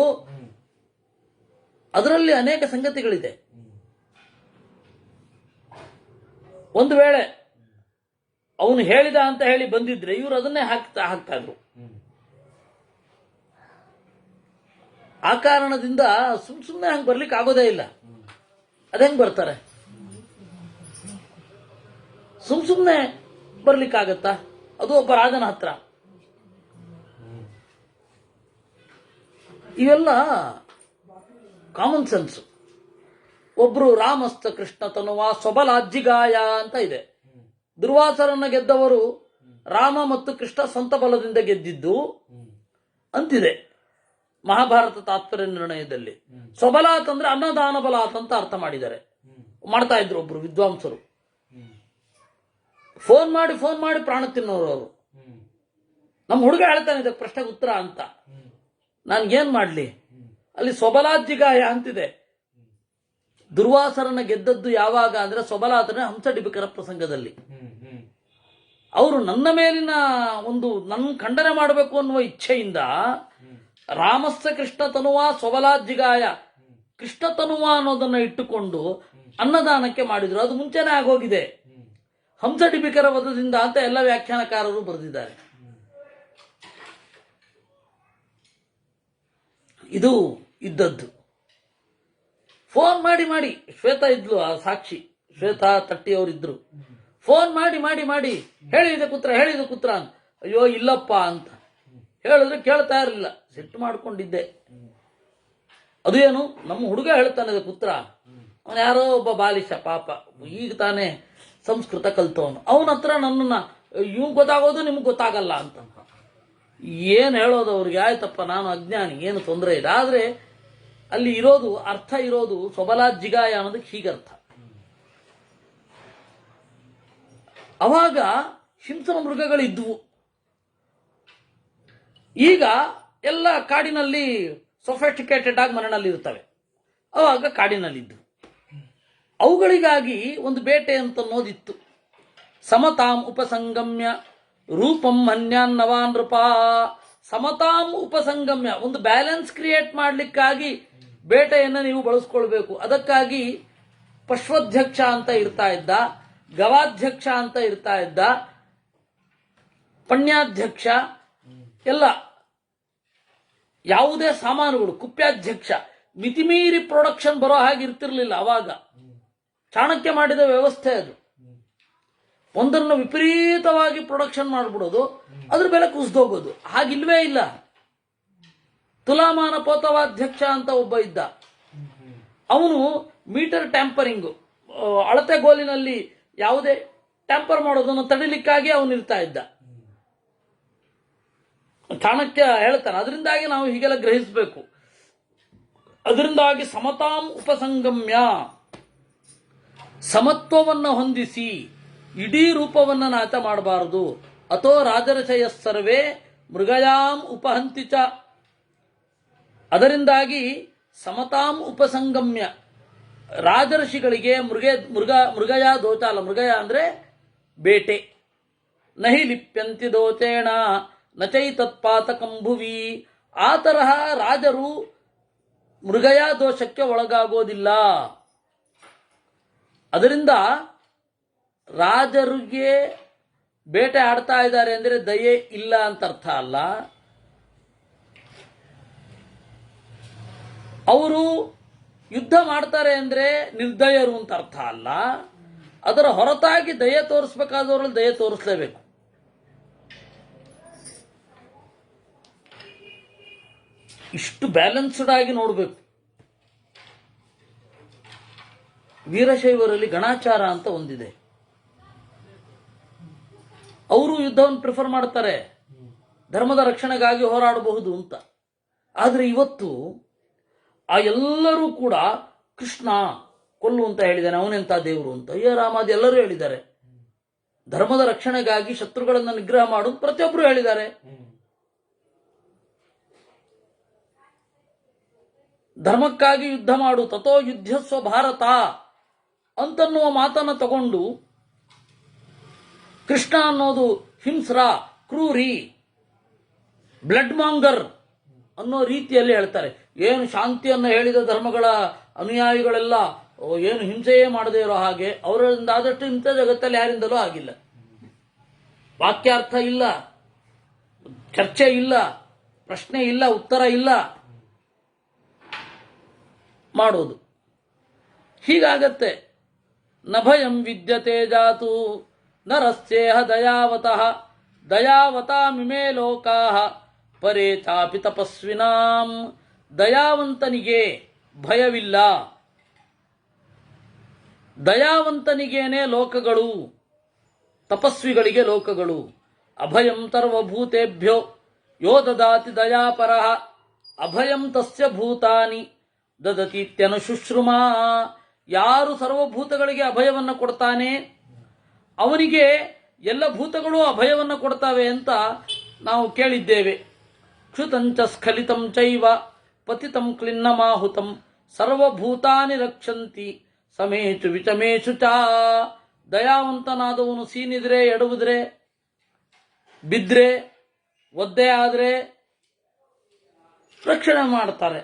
ಅದರಲ್ಲಿ ಅನೇಕ ಸಂಗತಿಗಳಿದೆ. ಒಂದು ವೇಳೆ ಅವನು ಹೇಳಿದ ಅಂತ ಹೇಳಿ ಬಂದಿದ್ರೆ ಇವರು ಅದನ್ನೇ ಹಾಕ್ತಾ ಇದ್ರು. ಆ ಕಾರಣದಿಂದ ಸುಮ್ಮನೆ ಹಂಗೆ ಬರ್ಲಿಕ್ಕೆ ಆಗೋದೇ ಇಲ್ಲ. ಅದೇಂಗ್ ಬರ್ತಾರೆ? ಸುಮ್ಮನೆ ಬರ್ಲಿಕ್ಕಾಗತ್ತಾ? ಅದು ಒಬ್ಬ ರಾಜನ ಹತ್ರ. ಇವೆಲ್ಲ ಕಾಮನ್ ಸೆನ್ಸ್. ಒಬ್ರು ರಾಮಸ್ತ ಕೃಷ್ಣ ತನುವ ಸ್ವಬಲಾಜ್ಜಿಗಾಯ ಅಂತ ಇದೆ. ದುರ್ವಾಸರನ್ನ ಗೆದ್ದವರು ರಾಮ ಮತ್ತು ಕೃಷ್ಣ ಸ್ವಂತ ಬಲದಿಂದ ಗೆದ್ದಿದ್ದು ಅಂತಿದೆ ಮಹಾಭಾರತ ತಾತ್ಪರ್ಯ ನಿರ್ಣಯದಲ್ಲಿ. ಸ್ವಬಲಾತ್ ಅಂದ್ರೆ ಅನ್ನದಾನ ಬಲಾತ್ ಅಂತ ಅರ್ಥ ಮಾಡಿದ್ದಾರೆ, ಮಾಡ್ತಾ ಇದ್ರು ಒಬ್ರು ವಿದ್ವಾಂಸರು. ಫೋನ್ ಮಾಡಿ ಪ್ರಾಣ ತಿನ್ನೋರು ಅವರು. ನಮ್ಮ ಹುಡುಗ ಹೇಳ್ತಾನೆ ಇದಕ್ಕೆ ಪ್ರಶ್ನೆಗೆ ಉತ್ತರ ಅಂತ. ನಾನ್ಗೇನ್ ಮಾಡ್ಲಿ? ಅಲ್ಲಿ ಸ್ವಬಲಾಜ್ಜಿಗಾಯ ಅಂತಿದೆ. ದುರ್ವಾಸರನ್ನ ಗೆದ್ದದ್ದು ಯಾವಾಗ ಅಂದ್ರೆ ಸ್ವಬಲಾತನ ಹಂಸಡಿಬಿಕರ ಪ್ರಸಂಗದಲ್ಲಿ. ಅವರು ನನ್ನ ಮೇಲಿನ ನನ್ನ ಖಂಡನೆ ಮಾಡಬೇಕು ಅನ್ನುವ ಇಚ್ಛೆಯಿಂದ ರಾಮಸ್ಸ ಕೃಷ್ಣ ತನುವ ಸ್ವಬಲಾಜ್ಜಿಗಾಯ, ಕೃಷ್ಣ ತನುವ ಅನ್ನೋದನ್ನ ಇಟ್ಟುಕೊಂಡು ಅನ್ನದಾನಕ್ಕೆ ಮಾಡಿದ್ರು. ಅದು ಮುಂಚೆನೆ ಆಗೋಗಿದೆ, ಹಂಸಡಿಬಿಕರ ವಧದಿಂದ ಅಂತ ಎಲ್ಲ ವ್ಯಾಖ್ಯಾನಕಾರರು ಬರೆದಿದ್ದಾರೆ. ಇದು ಇದ್ದದ್ದು. ಫೋನ್ ಮಾಡಿ ಶ್ವೇತಾ ಇದ್ಲು, ಆ ಸಾಕ್ಷಿ ಶ್ವೇತಾ ತಟ್ಟಿಯವರಿದ್ರು. ಫೋನ್ ಮಾಡಿ ಹೇಳಿ ಇದಕ್ಕೆ ಉತ್ತರ ಅಂತ. ಅಯ್ಯೋ ಇಲ್ಲಪ್ಪ ಅಂತ ಹೇಳಿದ್ರೆ ಕೇಳ್ತಾ ಇರಲಿಲ್ಲ, ಸಿಟ್ಟು ಮಾಡ್ಕೊಂಡಿದ್ದೆ. ಅದು ಏನು, ನಮ್ಮ ಹುಡುಗ ಹೇಳ್ತಾನೆ ಇದಕ್ಕೆ ಉತ್ತರ. ಅವನು ಯಾರೋ ಒಬ್ಬ ಬಾಲಿಶ ಪಾಪ, ಈಗ ತಾನೇ ಸಂಸ್ಕೃತ ಕಲ್ತವನು. ಅವನ ಹತ್ರ ನನ್ನನ್ನ ಇವ್ ಗೊತ್ತಾಗೋದು ನಿಮ್ಗೆ ಗೊತ್ತಾಗಲ್ಲ ಅಂತ ಏನ್ ಹೇಳೋದು ಅವ್ರಿಗೆ? ಆಯ್ತಪ್ಪ, ನಾನು ಅಜ್ಞಾನಿ, ಏನು ತೊಂದರೆ ಇಲ್ಲ. ಆದ್ರೆ ಅಲ್ಲಿ ಇರೋದು ಅರ್ಥ ಇರೋದು ಸ್ವಬಲಾಜ್ಜಿಗಾಯ ಅನ್ನೋದಕ್ಕೆ ಹೀಗರ್ಥ. ಅವಾಗ ಹಿಂಸನ ಮೃಗಗಳಿದ್ವು. ಈಗ ಎಲ್ಲ ಕಾಡಿನಲ್ಲಿ ಸೊಫೆಸ್ಟಿಕೇಟೆಡ್ ಆಗಿ ಮನೆಯಲ್ಲಿ ಇರ್ತವೆ. ಅವಾಗ ಕಾಡಿನಲ್ಲಿದ್ದು ಅವುಗಳಿಗಾಗಿ ಒಂದು ಬೇಟೆ ಅಂತ ಅನ್ನೋದಿತ್ತು. ಸಮತಾಂ ಉಪಸಂಗಮ್ಯ ರೂಪಂ ಹನ್ಯಾನ್ನವಾ ನೃಪ. ಸಮತಾಂ ಉಪಸಂಗಮ್ಯ, ಒಂದು ಬ್ಯಾಲೆನ್ಸ್ ಕ್ರಿಯೇಟ್ ಮಾಡಲಿಕ್ಕಾಗಿ ಬೇಟೆಯನ್ನು ನೀವು ಬಳಸ್ಕೊಳ್ಬೇಕು. ಅದಕ್ಕಾಗಿ ಪಶ್ವಾಧ್ಯಕ್ಷ ಅಂತ ಇರ್ತಾ ಇದ್ದ, ಗವಾಧ್ಯಕ್ಷ ಅಂತ ಇರ್ತಾ ಇದ್ದ, ಪಣ್ಯಾಧ್ಯಕ್ಷ, ಎಲ್ಲ ಯಾವುದೇ ಸಾಮಾನುಗಳು, ಕುಪ್ಯಾಧ್ಯಕ್ಷ, ಮಿತಿಮೀರಿ ಪ್ರೊಡಕ್ಷನ್ ಬರೋ ಹಾಗೆ ಇರ್ತಿರ್ಲಿಲ್ಲ ಅವಾಗ. ಚಾಣಕ್ಯ ಮಾಡಿದ ವ್ಯವಸ್ಥೆ ಅದು. ಒಂದನ್ನು ವಿಪರೀತವಾಗಿ ಪ್ರೊಡಕ್ಷನ್ ಮಾಡಿಬಿಡೋದು, ಅದ್ರ ಬೆಲೆ ಕುಸಿದೋಗೋದು. ಹಾಗಿಲ್ವೇ ಇಲ್ಲ. ತುಲಾಮಾನ ಪೋತವಾಧ್ಯಕ್ಷ ಅಂತ ಒಬ್ಬ ಇದ್ದ. ಅವನು ಮೀಟರ್ ಟ್ಯಾಂಪರಿಂಗ್, ಅಳತೆ ಗೋಲಿನಲ್ಲಿ ಯಾವುದೇ ಟ್ಯಾಂಪರ್ ಮಾಡೋದನ್ನು ತಡಿಲಿಕ್ಕಾಗಿ ಅವನು ಇರ್ತಾ ಇದ್ದ. ಚಾಣಕ್ಯ ಹೇಳ್ತಾನೆ, ಅದರಿಂದಾಗಿ ನಾವು ಹೀಗೆಲ್ಲ ಗ್ರಹಿಸಬೇಕು. ಅದರಿಂದಾಗಿ ಸಮತಾಂ ಉಪಸಂಗಮ್ಯ, ಸಮತ್ವವನ್ನು ಹೊಂದಿಸಿ ಇಡೀ ರೂಪವನ್ನು ನಾಶ ಮಾಡಬಾರದು. ಅಥೋ ರಾಜರಚಯ ಸರ್ವೇ ಮೃಗಯಾಂ ಉಪಹಂತಿಚ. ಅದರಿಂದಾಗಿ ಸಮತಾಂ ಉಪಸಂಗಮ್ಯ, ರಾಜರ್ಷಿಗಳಿಗೆ ಮೃಗಯ ದೋಚಾಲ, ಮೃಗಯ ಅಂದ್ರೆ ಬೇಟೆ. ನಹಿ ಲಿಪ್ಯಂತಿ ದೋಚೇಣ ನಚೈತತ್ಪಾತಕಂಭುವಿ. ಆ ತರಹ ರಾಜರು ಮೃಗಯ ದೋಷಕ್ಕೆ ಒಳಗಾಗೋದಿಲ್ಲ. ಅದರಿಂದ ರಾಜರಿಗೆ ಬೇಟೆ ಆಡ್ತಾ ಇದ್ದಾರೆ ಅಂದರೆ ದಯೆ ಇಲ್ಲ ಅಂತ ಅರ್ಥ ಅಲ್ಲ. ಅವರು ಯುದ್ಧ ಮಾಡ್ತಾರೆ ಅಂದ್ರೆ ನಿರ್ದಯರು ಅಂತ ಅರ್ಥ ಅಲ್ಲ. ಅದರ ಹೊರತಾಗಿ ದಯೆ ತೋರಿಸಬೇಕಾದವರಲ್ಲಿ ದಯೆ ತೋರಿಸಲೇಬೇಕು. ಇಷ್ಟು ಬ್ಯಾಲೆನ್ಸ್ಡ್ ಆಗಿ ನೋಡಬೇಕು. ವೀರಶೈವರಲ್ಲಿ ಗಣಾಚಾರ ಅಂತ ಒಂದಿದೆ. ಅವರು ಯುದ್ಧವನ್ನು ಪ್ರಿಫರ್ ಮಾಡ್ತಾರೆ, ಧರ್ಮದ ರಕ್ಷಣೆಗಾಗಿ ಹೋರಾಡಬಹುದು ಅಂತ. ಆದರೆ ಇವತ್ತು ಆ ಎಲ್ಲರೂ ಕೂಡ ಕೃಷ್ಣ ಕೊಲ್ಲು ಅಂತ ಹೇಳಿದ್ದಾನೆ, ಅವನೆಂತ ದೇವರು ಅಂತ. ಅಯ್ಯ ರಾಮಾದಿ ಎಲ್ಲರೂ ಹೇಳಿದ್ದಾರೆ. ಧರ್ಮದ ರಕ್ಷಣೆಗಾಗಿ ಶತ್ರುಗಳನ್ನು ನಿಗ್ರಹ ಮಾಡೋದು ಪ್ರತಿಯೊಬ್ಬರು ಹೇಳಿದ್ದಾರೆ. ಧರ್ಮಕ್ಕಾಗಿ ಯುದ್ಧ ಮಾಡು, ತಥೋ ಯುದ್ಧಸ್ವ ಭಾರತ ಅಂತನ್ನುವ ಮಾತನ್ನು ತಗೊಂಡು ಕೃಷ್ಣ ಅನ್ನೋದು ಹಿಂಸ್ರ, ಕ್ರೂರಿ, ಬ್ಲಡ್ ಮಾಂಗರ್ ಅನ್ನೋ ರೀತಿಯಲ್ಲಿ ಹೇಳ್ತಾರೆ. ಏನು ಶಾಂತಿಯನ್ನು ಹೇಳಿದ ಧರ್ಮಗಳ ಅನುಯಾಯಿಗಳೆಲ್ಲ ಏನು ಹಿಂಸೆಯೇ ಮಾಡದೇ ಇರೋ ಹಾಗೆ, ಅವರಿಂದ ಆದಷ್ಟು ಹಿಂಸೆ ಜಗತ್ತಲ್ಲಿ ಯಾರಿಂದಲೂ ಆಗಿಲ್ಲ. ವಾಕ್ಯಾರ್ಥ ಇಲ್ಲ, ಚರ್ಚೆ ಇಲ್ಲ, ಪ್ರಶ್ನೆ ಇಲ್ಲ, ಉತ್ತರ ಇಲ್ಲ, ಮಾಡೋದು ಹೀಗಾಗತ್ತೆ. ನ ಭಯಂ ವಿದ್ಯತೆ ಜಾತು ನರಸ್ಯೇಹ ದಯಾವತಃ ದಯಾವತಾಮಿಮೇ ಲೋಕಾಃ ಪರೇ ಚಾಪಿ ತಪಸ್ವಿನಾಂ. ದಯಾವಂತನಿಗೆ ಭಯವಿಲ್ಲ. ದಯಾವಂತನಿಗೇನೆ ಲೋಕಗಳು, ತಪಸ್ವಿಗಳಿಗೆ ಲೋಕಗಳು. ಅಭಯಂ ಸರ್ವಭೂತೇಭ್ಯೋ ಯೋ ದದಾತಿ ದಯಾಪರಃ ಅಭಯಂ ತಸ್ಯ ಭೂತಾನಿ ದದತೀತ್ಯನುಶುಶ್ರುಮಾ. ಯಾರು ಸರ್ವಭೂತಗಳಿಗೆ ಅಭಯವನ್ನು ಕೊಡ್ತಾನೆ ಅವನಿಗೆ ಎಲ್ಲ ಭೂತಗಳು ಅಭಯವನ್ನು ಕೊಡ್ತವೆ ಅಂತ ನಾವು ಕೇಳಿದ್ದೇವೆ. ಕ್ಷುತಂಚ ಸ್ಖಲಿತಂ ಚೈವ ಪತಿತಂ ಕ್ಲಿನ್ನಮಾಹುತಂ ಸರ್ವಭೂತಾನಿ ರಕ್ಷಂತಿ ಸಮೇಚು ವಿಚಮೇಶು ಚ. ದಯಾವಂತನಾದವನು ಸೀನಿದ್ರೆ, ಎಡವಿದ್ರೆ, ಬಿದ್ರೆ, ಒದ್ದೆ ಆದರೆ ರಕ್ಷಣೆ ಮಾಡ್ತಾರೆ.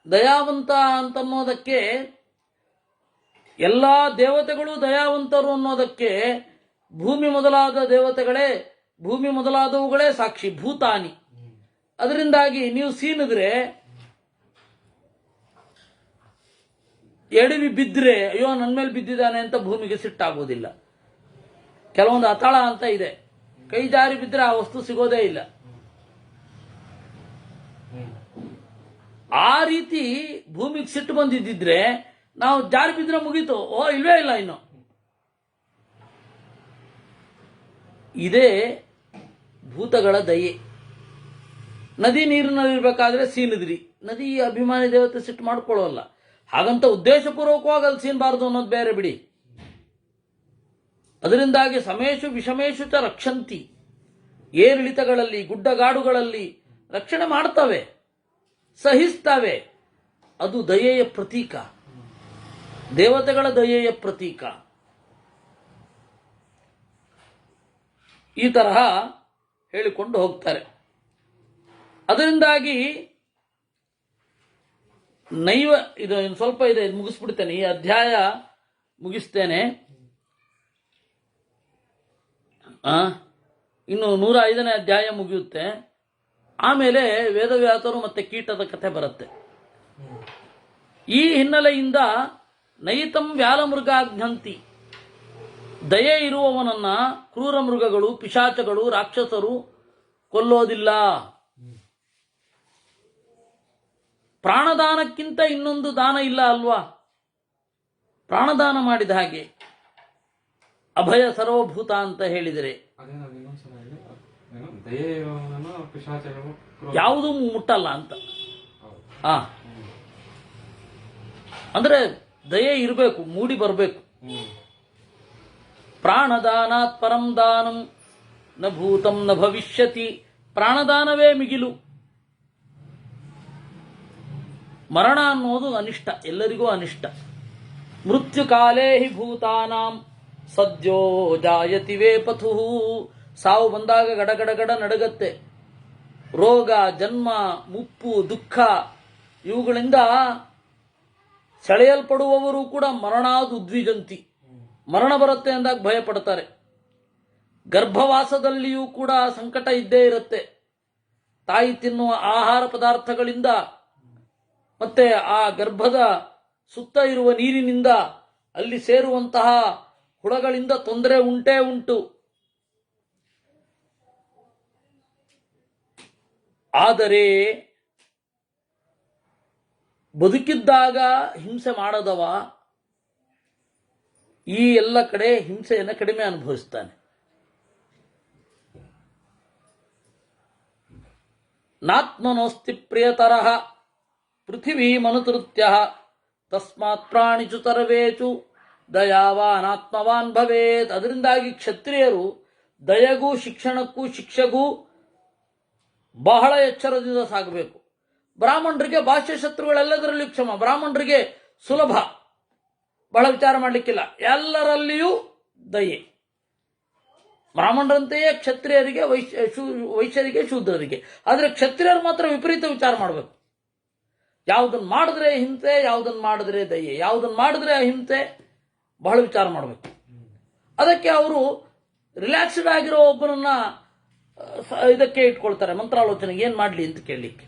ದಯಾವಂತ ಅಂತನ್ನೋದಕ್ಕೆ, ಎಲ್ಲ ದೇವತೆಗಳು ದಯಾವಂತರು ಅನ್ನೋದಕ್ಕೆ ಭೂಮಿ ಮೊದಲಾದ ದೇವತೆಗಳೇ, ಭೂಮಿ ಮೊದಲಾದವುಗಳೇ ಸಾಕ್ಷಿ, ಭೂತಾನಿ. ಅದರಿಂದಾಗಿ ನೀವು ಸೀನಿದ್ರೆ, ಎಡವಿ ಬಿದ್ದರೆ ಅಯ್ಯೋ ನನ್ನ ಮೇಲೆ ಬಿದ್ದಿದ್ದಾನೆ ಅಂತ ಭೂಮಿಗೆ ಸಿಟ್ಟಾಗೋದಿಲ್ಲ. ಕೆಲವೊಂದು ಅತಳ ಅಂತ ಇದೆ, ಕೈ ಜಾರಿ ಬಿದ್ದರೆ ಆ ವಸ್ತು ಸಿಗೋದೇ ಇಲ್ಲ. ಆ ರೀತಿ ಭೂಮಿಗೆ ಸಿಟ್ಟು ಬಂದಿದ್ದಿದ್ರೆ ನಾವು ಜಾರಿ ಬಿದ್ದರೆ ಮುಗೀತು, ಇಲ್ವೇ ಇಲ್ಲ ಇನ್ನು. ಇದೇ ಭೂತಗಳ ದಯೆ. ನದಿ ನೀರಿನಲ್ಲಿರ್ಬೇಕಾದ್ರೆ ಸೀನಿದ್ರಿ, ನದಿ ಅಭಿಮಾನಿ ದೇವತೆ ಸಿಟ್ಟು ಮಾಡ್ಕೊಳ್ಳೋಲ್ಲ. ಹಾಗಂತ ಉದ್ದೇಶಪೂರ್ವಕವಾಗಿ ಅಲ್ಲಿ ಸೀನಬಾರದು ಅನ್ನೋದು ಬೇರೆ ಬಿಡಿ. ಅದರಿಂದಾಗಿ ಸಮೇಶು ವಿಷಮೇಶು ಚ ರಕ್ಷಂತಿ. ಏರಿಳಿತಗಳಲ್ಲಿ, ಗುಡ್ಡಗಾಡುಗಳಲ್ಲಿ ರಕ್ಷಣೆ ಮಾಡ್ತವೆ, ಸಹಿಸ್ತವೆ. ಅದು ದಯೆಯ ಪ್ರತೀಕ, ದೇವತೆಗಳ ದಯೆಯ ಪ್ರತೀಕ. ಈ ತರಹ ಹೇಳಿಕೊಂಡು ಹೋಗ್ತಾರೆ. ಅದರಿಂದಾಗಿ ನೈವ, ಇದು ಇನ್ನು ಸ್ವಲ್ಪ ಇದೆ, ಇದು ಮುಗಿಸ್ಬಿಡ್ತೇನೆ, ಈ ಅಧ್ಯಾಯ ಮುಗಿಸ್ತೇನೆ. ಇನ್ನು 105ನೇ ಅಧ್ಯಾಯ ಮುಗಿಯುತ್ತೆ. ಆಮೇಲೆ ವೇದವ್ಯಾಸರು ಮತ್ತೆ ಕೀಟದ ಕಥೆ ಬರುತ್ತೆ. ಈ ಹಿನ್ನೆಲೆಯಿಂದ ನೈತಂ ವ್ಯಾಲಮೃಗಾಘ್ನಂತಿ, ದಯೆ ಇರುವವನನ್ನ ಕ್ರೂರ ಮೃಗಗಳು, ಪಿಶಾಚಗಳು, ರಾಕ್ಷಸರು ಕೊಲ್ಲೋದಿಲ್ಲ. ಪ್ರಾಣದಾನಕ್ಕಿಂತ ಇನ್ನೊಂದು ದಾನ ಇಲ್ಲ ಅಲ್ವಾ? ಪ್ರಾಣದಾನ ಮಾಡಿದ ಹಾಗೆ ಅಭಯ ಸರ್ವಭೂತ ಅಂತ ಹೇಳಿದರೆ ಯಾವುದೂ ಮುಟ್ಟಲ್ಲ ಅಂತ. ಅಂದ್ರೆ ದಯೆ ಇರಬೇಕು, ಮೂಡಿ ಬರಬೇಕು. ಪ್ರಾಣದಾನಾತ್ ಪರಂ ದಾನಂ ನ ಭೂತಂ ನ ಭವಿಷ್ಯತಿ. ಪ್ರಾಣದಾನವೇ ಮಿಗಿಲು. ಮರಣ ಅನ್ನೋದು ಅನಿಷ್ಟ, ಎಲ್ಲರಿಗೂ ಅನಿಷ್ಟ. ಮೃತ್ಯು ಕಾಲೇ ಹಿ ಭೂತಾನಾಂ ಸದ್ಯೋ ಜಾಯತಿ ವೇಪಥು. ಸಾವು ಬಂದಾಗ ಗಡಗಡಗಡ ನಡಗತ್ತೆ. ರೋಗ, ಜನ್ಮ, ಮುಪ್ಪು, ದುಃಖ ಇವುಗಳಿಂದ ಸೆಳೆಯಲ್ಪಡುವವರು ಕೂಡ ಮರಣಾದ್ ಉದ್ವಿಜಂತಿ. ಮರಣ ಬರುತ್ತೆ ಅಂದಾಗ ಭಯ ಪಡ್ತಾರೆ. ಗರ್ಭವಾಸದಲ್ಲಿಯೂ ಕೂಡ ಸಂಕಟ ಇದ್ದೇ ಇರುತ್ತೆ. ತಾಯಿ ತಿನ್ನುವ ಆಹಾರ ಪದಾರ್ಥಗಳಿಂದ ಮತ್ತೆ ಆ ಗರ್ಭದ ಸುತ್ತ ಇರುವ ನೀರಿನಿಂದ ಅಲ್ಲಿ ಸೇರುವಂತಹ ಹುಳಗಳಿಂದ ತೊಂದರೆ ಉಂಟೇ ಉಂಟು. ಆದರೆ ಬದುಕಿದ್ದಾಗ ಹಿಂಸೆ ಮಾಡದವ ಈ ಎಲ್ಲ ಕಡೆ ಹಿಂಸೆಯನ್ನು ಕಡಿಮೆ ಅನುಭವಿಸ್ತಾನೆ. ನಾತ್ಮನೋಸ್ತಿ ಪ್ರಿಯತರಃ ಪೃಥಿವೀ ಮನುತೃತ್ಯ ತಸ್ಮಾತ್ ಪ್ರಾಣಿಚು ಸರ್ವೇಚು ದಯಾವಾನಾತ್ಮವಾನ್ ಭವೇತ್. ಅದರಿಂದಾಗಿ ಕ್ಷತ್ರಿಯರು ದಯೆಗೂ ಶಿಕ್ಷಣಕ್ಕೂ ಶಿಕ್ಷೆಗೂ ಬಹಳ ಎಚ್ಚರದಿಂದ ಸಾಗಬೇಕು. ಬ್ರಾಹ್ಮಣರಿಗೆ ಭಾಷ್ಯ ಶತ್ರುಗಳೆಲ್ಲದರಲ್ಲಿಯೂ ಕ್ಷಮ. ಬ್ರಾಹ್ಮಣರಿಗೆ ಸುಲಭ, ಬಹಳ ವಿಚಾರ ಮಾಡಲಿಕ್ಕಿಲ್ಲ. ಎಲ್ಲರಲ್ಲಿಯೂ ದಯೆ. ಬ್ರಾಹ್ಮಣರಂತೆಯೇ ಕ್ಷತ್ರಿಯರಿಗೆ, ವೈಶ್ಯರಿಗೆ, ಶೂದ್ರರಿಗೆ. ಆದರೆ ಕ್ಷತ್ರಿಯರು ಮಾತ್ರ ವಿಪರೀತ ವಿಚಾರ ಮಾಡಬೇಕು. ಯಾವುದನ್ನು ಮಾಡಿದ್ರೆ ಹಿಂಸೆ, ಯಾವುದನ್ನು ಮಾಡಿದ್ರೆ ದಯೆ, ಯಾವುದನ್ನು ಮಾಡಿದ್ರೆ ಅಹಿಂಸೆ, ಬಹಳ ವಿಚಾರ ಮಾಡಬೇಕು. ಅದಕ್ಕೆ ಅವರು ರಿಲ್ಯಾಕ್ಸ್ಡ್ ಆಗಿರೋ ಒಬ್ಬರನ್ನ ಇದಕ್ಕೆ ಇಟ್ಕೊಳ್ತಾರೆ, ಮಂತ್ರಾಲೋಚನೆಗೆ. ಏನ್ ಮಾಡಲಿ ಅಂತ ಕೇಳಲಿಕ್ಕೆ.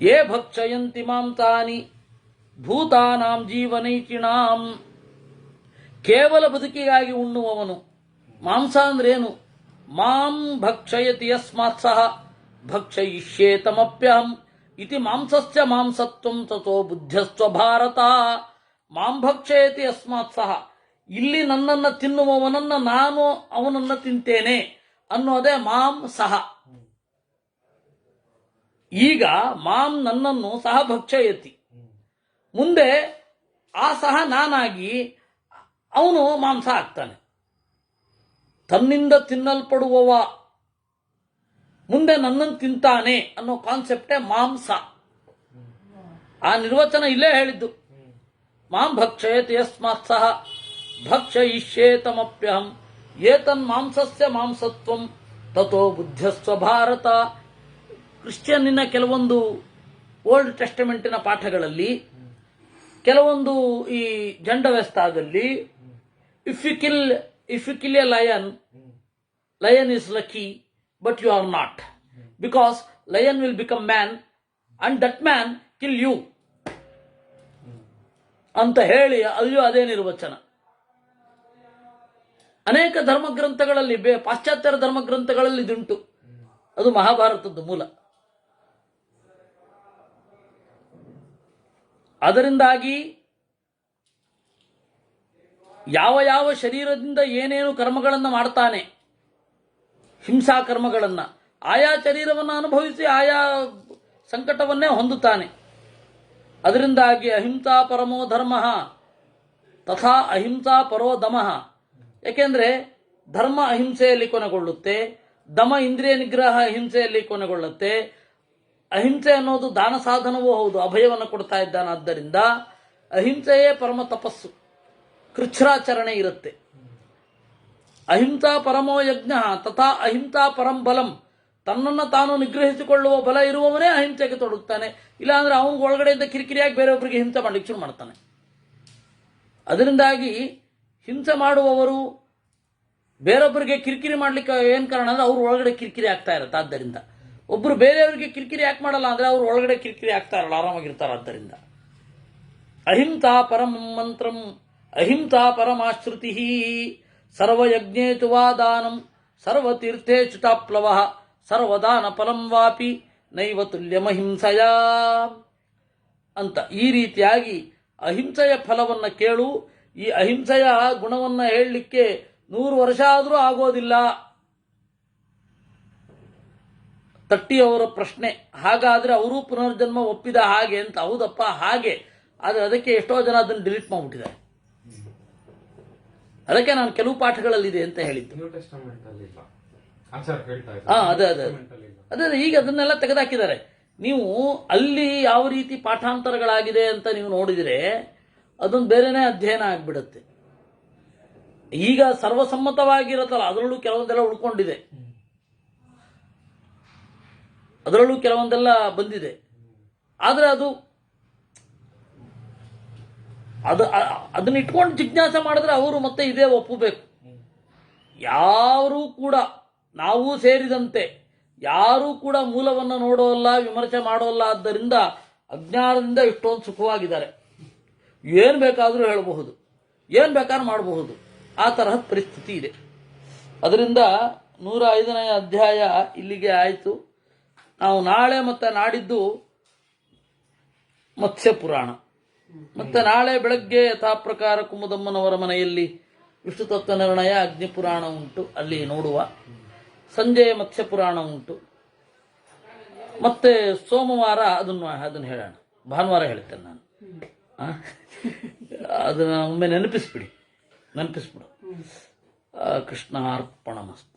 ಯೇ ಭಕ್ಷಯಂತಿ ಮಾಂಸಾನಿ ಭೂತಾನಾಂ ಜೀವನೈಚಿಣಾಂ. ಕೇವಲ ಬದುಕಿಗಾಗಿ ಉಣ್ಣುವವನು. ಮಾಂಸ ಅಂದ್ರೇನು? ಮಾಂ ಭಕ್ಷಯತಿ ಯಸ್ಮಾತ್ ಸಹ ಭಕ್ಷಯಿಷ್ಯೇತಮಪ್ಯಹಂ ಇತಿ ಮಾಂಸಸ್ಯ ಮಾಂಸತ್ವಂ ತಥೋ ಬುದ್ಧ್ಯಸ್ವ ಭಾರತ ಮಾಂ ಭಕ್ಷಯತಿ ಯಸ್ಮಾತ್ ಸಹ. ಇಲ್ಲಿ ನನ್ನನ್ನು ತಿನ್ನುವವನನ್ನ ನಾನು ಅವನನ್ನ ತಿಂತೇನೆ ಅನ್ನೋದೇ ಮಾಂ ಸಹ. ಈಗ ಮಾಂ ನನ್ನನ್ನು ಸಹ ಭಕ್ಷಯತಿ, ಮುಂದೆ ಆ ಸಹ ನಾನಾಗಿ ಅವನು ಮಾಂಸ ಆಗ್ತಾನೆ. ತನ್ನಿಂದ ತಿನ್ನಲ್ಪಡುವವ ಮುಂದೆ ನನ್ನನ್ನು ತಿಂತಾನೆ ಅನ್ನೋ ಕಾನ್ಸೆಪ್ಟೇ ಮಾಂಸ. ಆ ನಿರ್ವಚನ ಇಲ್ಲೇ ಹೇಳಿದ್ದು. ಮಾಂ ಭಕ್ಷಯತಿ ಯಸ್ಮಾತ್ ಸಹ ಭಕ್ಷಯಿಷ್ಯೇತಮಪ್ಯಹಂ ಏತನ್ ಮಾಂಸಸ್ಯ ಮಾಂಸತ್ವಂ ತಥೋ ಬುದ್ಧ್ಯಸ್ವ ಭಾರತ. ಕ್ರಿಶ್ಚಿಯನ್ನಿನ ಕೆಲವೊಂದು ಓಲ್ಡ್ ಟೆಸ್ಟಮೆಂಟಿನ ಪಾಠಗಳಲ್ಲಿ, ಕೆಲವೊಂದು ಈ ಜಂಡವೆಸ್ತಾದಲ್ಲಿ if you kill a lion is lucky but you are not, because lion will become man and that man kill you ಅಂತ ಹೇಳಿ ಅಲ್ಲಿಯೂ ಅದೇ ನಿರ್ವಚನ. ಅನೇಕ ಧರ್ಮಗ್ರಂಥಗಳಲ್ಲಿ, ಪಾಶ್ಚಾತ್ಯರ ಧರ್ಮಗ್ರಂಥಗಳಲ್ಲಿ ಇದುಂಟು. ಅದು ಮಹಾಭಾರತದ ಮೂಲ. ಅದರಿಂದಾಗಿ ಯಾವ ಯಾವ ಶರೀರದಿಂದ ಏನೇನು ಕರ್ಮಗಳನ್ನು ಮಾಡ್ತಾನೆ, ಹಿಂಸಾ ಕರ್ಮಗಳನ್ನು, ಆಯಾ ಶರೀರವನ್ನು ಅನುಭವಿಸಿ ಆಯಾ ಸಂಕಟವನ್ನೇ ಹೊಂದುತ್ತಾನೆ. ಅದರಿಂದಾಗಿ ಅಹಿಂಸಾ ಪರಮೋ ಧರ್ಮ ತಥಾ ಅಹಿಂಸಾ ಪರೋ ದಮಃ. ಯಾಕೆಂದ್ರೆ ಧರ್ಮ ಅಹಿಂಸೆಯಲ್ಲಿ ಕೊನೆಗೊಳ್ಳುತ್ತೆ, ದಮ ಇಂದ್ರಿಯ ನಿಗ್ರಹ ಅಹಿಂಸೆಯಲ್ಲಿ ಕೊನೆಗೊಳ್ಳುತ್ತೆ. ಅಹಿಂಸೆ ಅನ್ನೋದು ದಾನ ಸಾಧನವೂ ಹೌದು, ಅಭಯವನ್ನು ಕೊಡ್ತಾ ಇದ್ದಾನೆ. ಆದ್ದರಿಂದ ಅಹಿಂಸೆಯೇ ಪರಮ ತಪಸ್ಸು, ಕೃಚ್ಛ್ರಾಚರಣೆ ಇರುತ್ತೆ. ಅಹಿಂಸಾ ಪರಮೋ ಯಜ್ಞ ತಥಾ ಅಹಿಂಸಾ ಪರಂ ಬಲಂ. ತನ್ನನ್ನು ತಾನು ನಿಗ್ರಹಿಸಿಕೊಳ್ಳುವ ಬಲ ಇರುವವನೇ ಅಹಿಂಸೆಗೆ ತೊಡಗುತ್ತಾನೆ. ಇಲ್ಲಾಂದ್ರೆ ಅವನಿಗೆ ಒಳಗಡೆಯಿಂದ ಕಿರಿಕಿರಿಯಾಗಿ ಬೇರೆಯೊಬ್ಬರಿಗೆ ಹಿಂಸೆ ಮಾಡಲಿಕ್ಕೆ ಶುರು ಮಾಡ್ತಾನೆ. ಅದರಿಂದಾಗಿ ಹಿಂಸೆ ಮಾಡುವವರು ಬೇರೊಬ್ಬರಿಗೆ ಕಿರಿಕಿರಿ ಮಾಡ್ಲಿಕ್ಕೆ ಏನು ಕಾರಣ ಅಂದ್ರೆ ಅವ್ರ ಒಳಗಡೆ ಕಿರಿಕಿರಿ ಆಗ್ತಾ ಇರುತ್ತೆ. ಆದ್ದರಿಂದ ಒಬ್ಬರು ಬೇರೆಯವರಿಗೆ ಕಿರಿಕಿರಿ ಯಾಕೆ ಮಾಡಲ್ಲ ಅಂದ್ರೆ ಅವ್ರ ಒಳಗಡೆ ಕಿರಿಕಿರಿ ಆಗ್ತಾ ಇರಲ್ಲ, ಆರಾಮಾಗಿರ್ತಾರೆ. ಆದ್ದರಿಂದ ಅಹಿಂಸಾ ಪರಂ ಮಂತ್ರಂ ಅಹಿಂಸಾ ಪರಮಾಶ್ರುತಿ ಸರ್ವಯಜ್ಞೇತು ವಾ ದಾನಂ ಸರ್ವತೀರ್ಥೇಚು ಚಾಪ್ಲವ ಸರ್ವದಾನ ಫಲಂ ವಾಪಿ ನೈವ ತುಲ್ಯಮಹಿಂಸೆಯ ಅಂತ. ಈ ರೀತಿಯಾಗಿ ಅಹಿಂಸೆಯ ಫಲವನ್ನು ಕೇಳು. ಈ ಅಹಿಂಸೆಯ ಗುಣವನ್ನು ಹೇಳಲಿಕ್ಕೆ 100 ವರ್ಷ ಆದರೂ ಆಗೋದಿಲ್ಲ. ತಟ್ಟಿಯವರ ಪ್ರಶ್ನೆ, ಹಾಗಾದ್ರೆ ಅವರು ಪುನರ್ಜನ್ಮ ಒಪ್ಪಿದ ಹಾಗೆ ಅಂತ. ಹೌದಪ್ಪ ಹಾಗೆ, ಆದರೆ ಅದಕ್ಕೆ ಎಷ್ಟೋ ಜನ ಅದನ್ನು ಡಿಲೀಟ್ ಮಾಡಿಬಿಟ್ಟಿದ್ದಾರೆ. ಅದಕ್ಕೆ ನಾನು ಕೆಲವು ಪಾಠಗಳಲ್ಲಿದೆ ಅಂತ ಹೇಳಿದ್ದು. ಅದೇ ಈಗ ಅದನ್ನೆಲ್ಲ ತೆಗೆದಾಕಿದ್ದಾರೆ. ನೀವು ಅಲ್ಲಿ ಯಾವ ರೀತಿ ಪಾಠಾಂತರಗಳಾಗಿದೆ ಅಂತ ನೀವು ನೋಡಿದರೆ ಅದೊಂದು ಬೇರೆನೇ ಅಧ್ಯಯನ ಆಗ್ಬಿಡುತ್ತೆ. ಈಗ ಸರ್ವಸಮ್ಮತವಾಗಿರತ್ತಲ್ಲ, ಅದರಲ್ಲೂ ಕೆಲವೊಂದೆಲ್ಲ ಉಳ್ಕೊಂಡಿದೆ, ಅದರಲ್ಲೂ ಕೆಲವೊಂದೆಲ್ಲ ಬಂದಿದೆ. ಆದರೆ ಅದನ್ನ ಇಟ್ಕೊಂಡು ಜಿಜ್ಞಾಸೆ ಮಾಡಿದ್ರೆ ಅವರು ಮತ್ತೆ ಇದೇ ಒಪ್ಪಬೇಕು. ಯಾರೂ ಕೂಡ, ನಾವು ಸೇರಿದಂತೆ ಯಾರೂ ಕೂಡ ಮೂಲವನ್ನು ನೋಡೋಲ್ಲ, ವಿಮರ್ಶೆ ಮಾಡೋಲ್ಲ. ಆದ್ದರಿಂದ ಅಜ್ಞಾನದಿಂದ ಇಷ್ಟೊಂದು ಸುಖವಾಗಿದ್ದಾರೆ. ಏನು ಬೇಕಾದರೂ ಹೇಳಬಹುದು, ಏನು ಬೇಕಾದ್ರೂ ಮಾಡಬಹುದು. ಆ ತರಹದ ಪರಿಸ್ಥಿತಿ ಇದೆ. ಅದರಿಂದ 105ನೇ ಅಧ್ಯಾಯ ಇಲ್ಲಿಗೆ ಆಯಿತು. ನಾವು ನಾಳೆ ಮತ್ತು ನಾಡಿದ್ದು ಮತ್ಸ್ಯ ಪುರಾಣ, ಮತ್ತೆ ನಾಳೆ ಬೆಳಗ್ಗೆ ಯಥಾಪ್ರಕಾರ ಕುಮುದಮ್ಮನವರ ಮನೆಯಲ್ಲಿ ವಿಷ್ಣು ತತ್ವ ನಿರ್ಣಯ ಅಗ್ನಿ ಪುರಾಣ ಉಂಟು, ಅಲ್ಲಿ ನೋಡುವ. ಸಂಜೆ ಮತ್ಸ್ಯ ಪುರಾಣ ಉಂಟು. ಮತ್ತೆ ಸೋಮವಾರ ಅದನ್ನು ಹೇಳೋಣ. ಭಾನುವಾರ ಹೇಳ್ತೇನೆ ನಾನು. ಅದನ್ನ ಒಮ್ಮೆ ನೆನಪಿಸ್ಬಿಡು. ಕೃಷ್ಣಾರ್ಪಣಮಸ್ತು.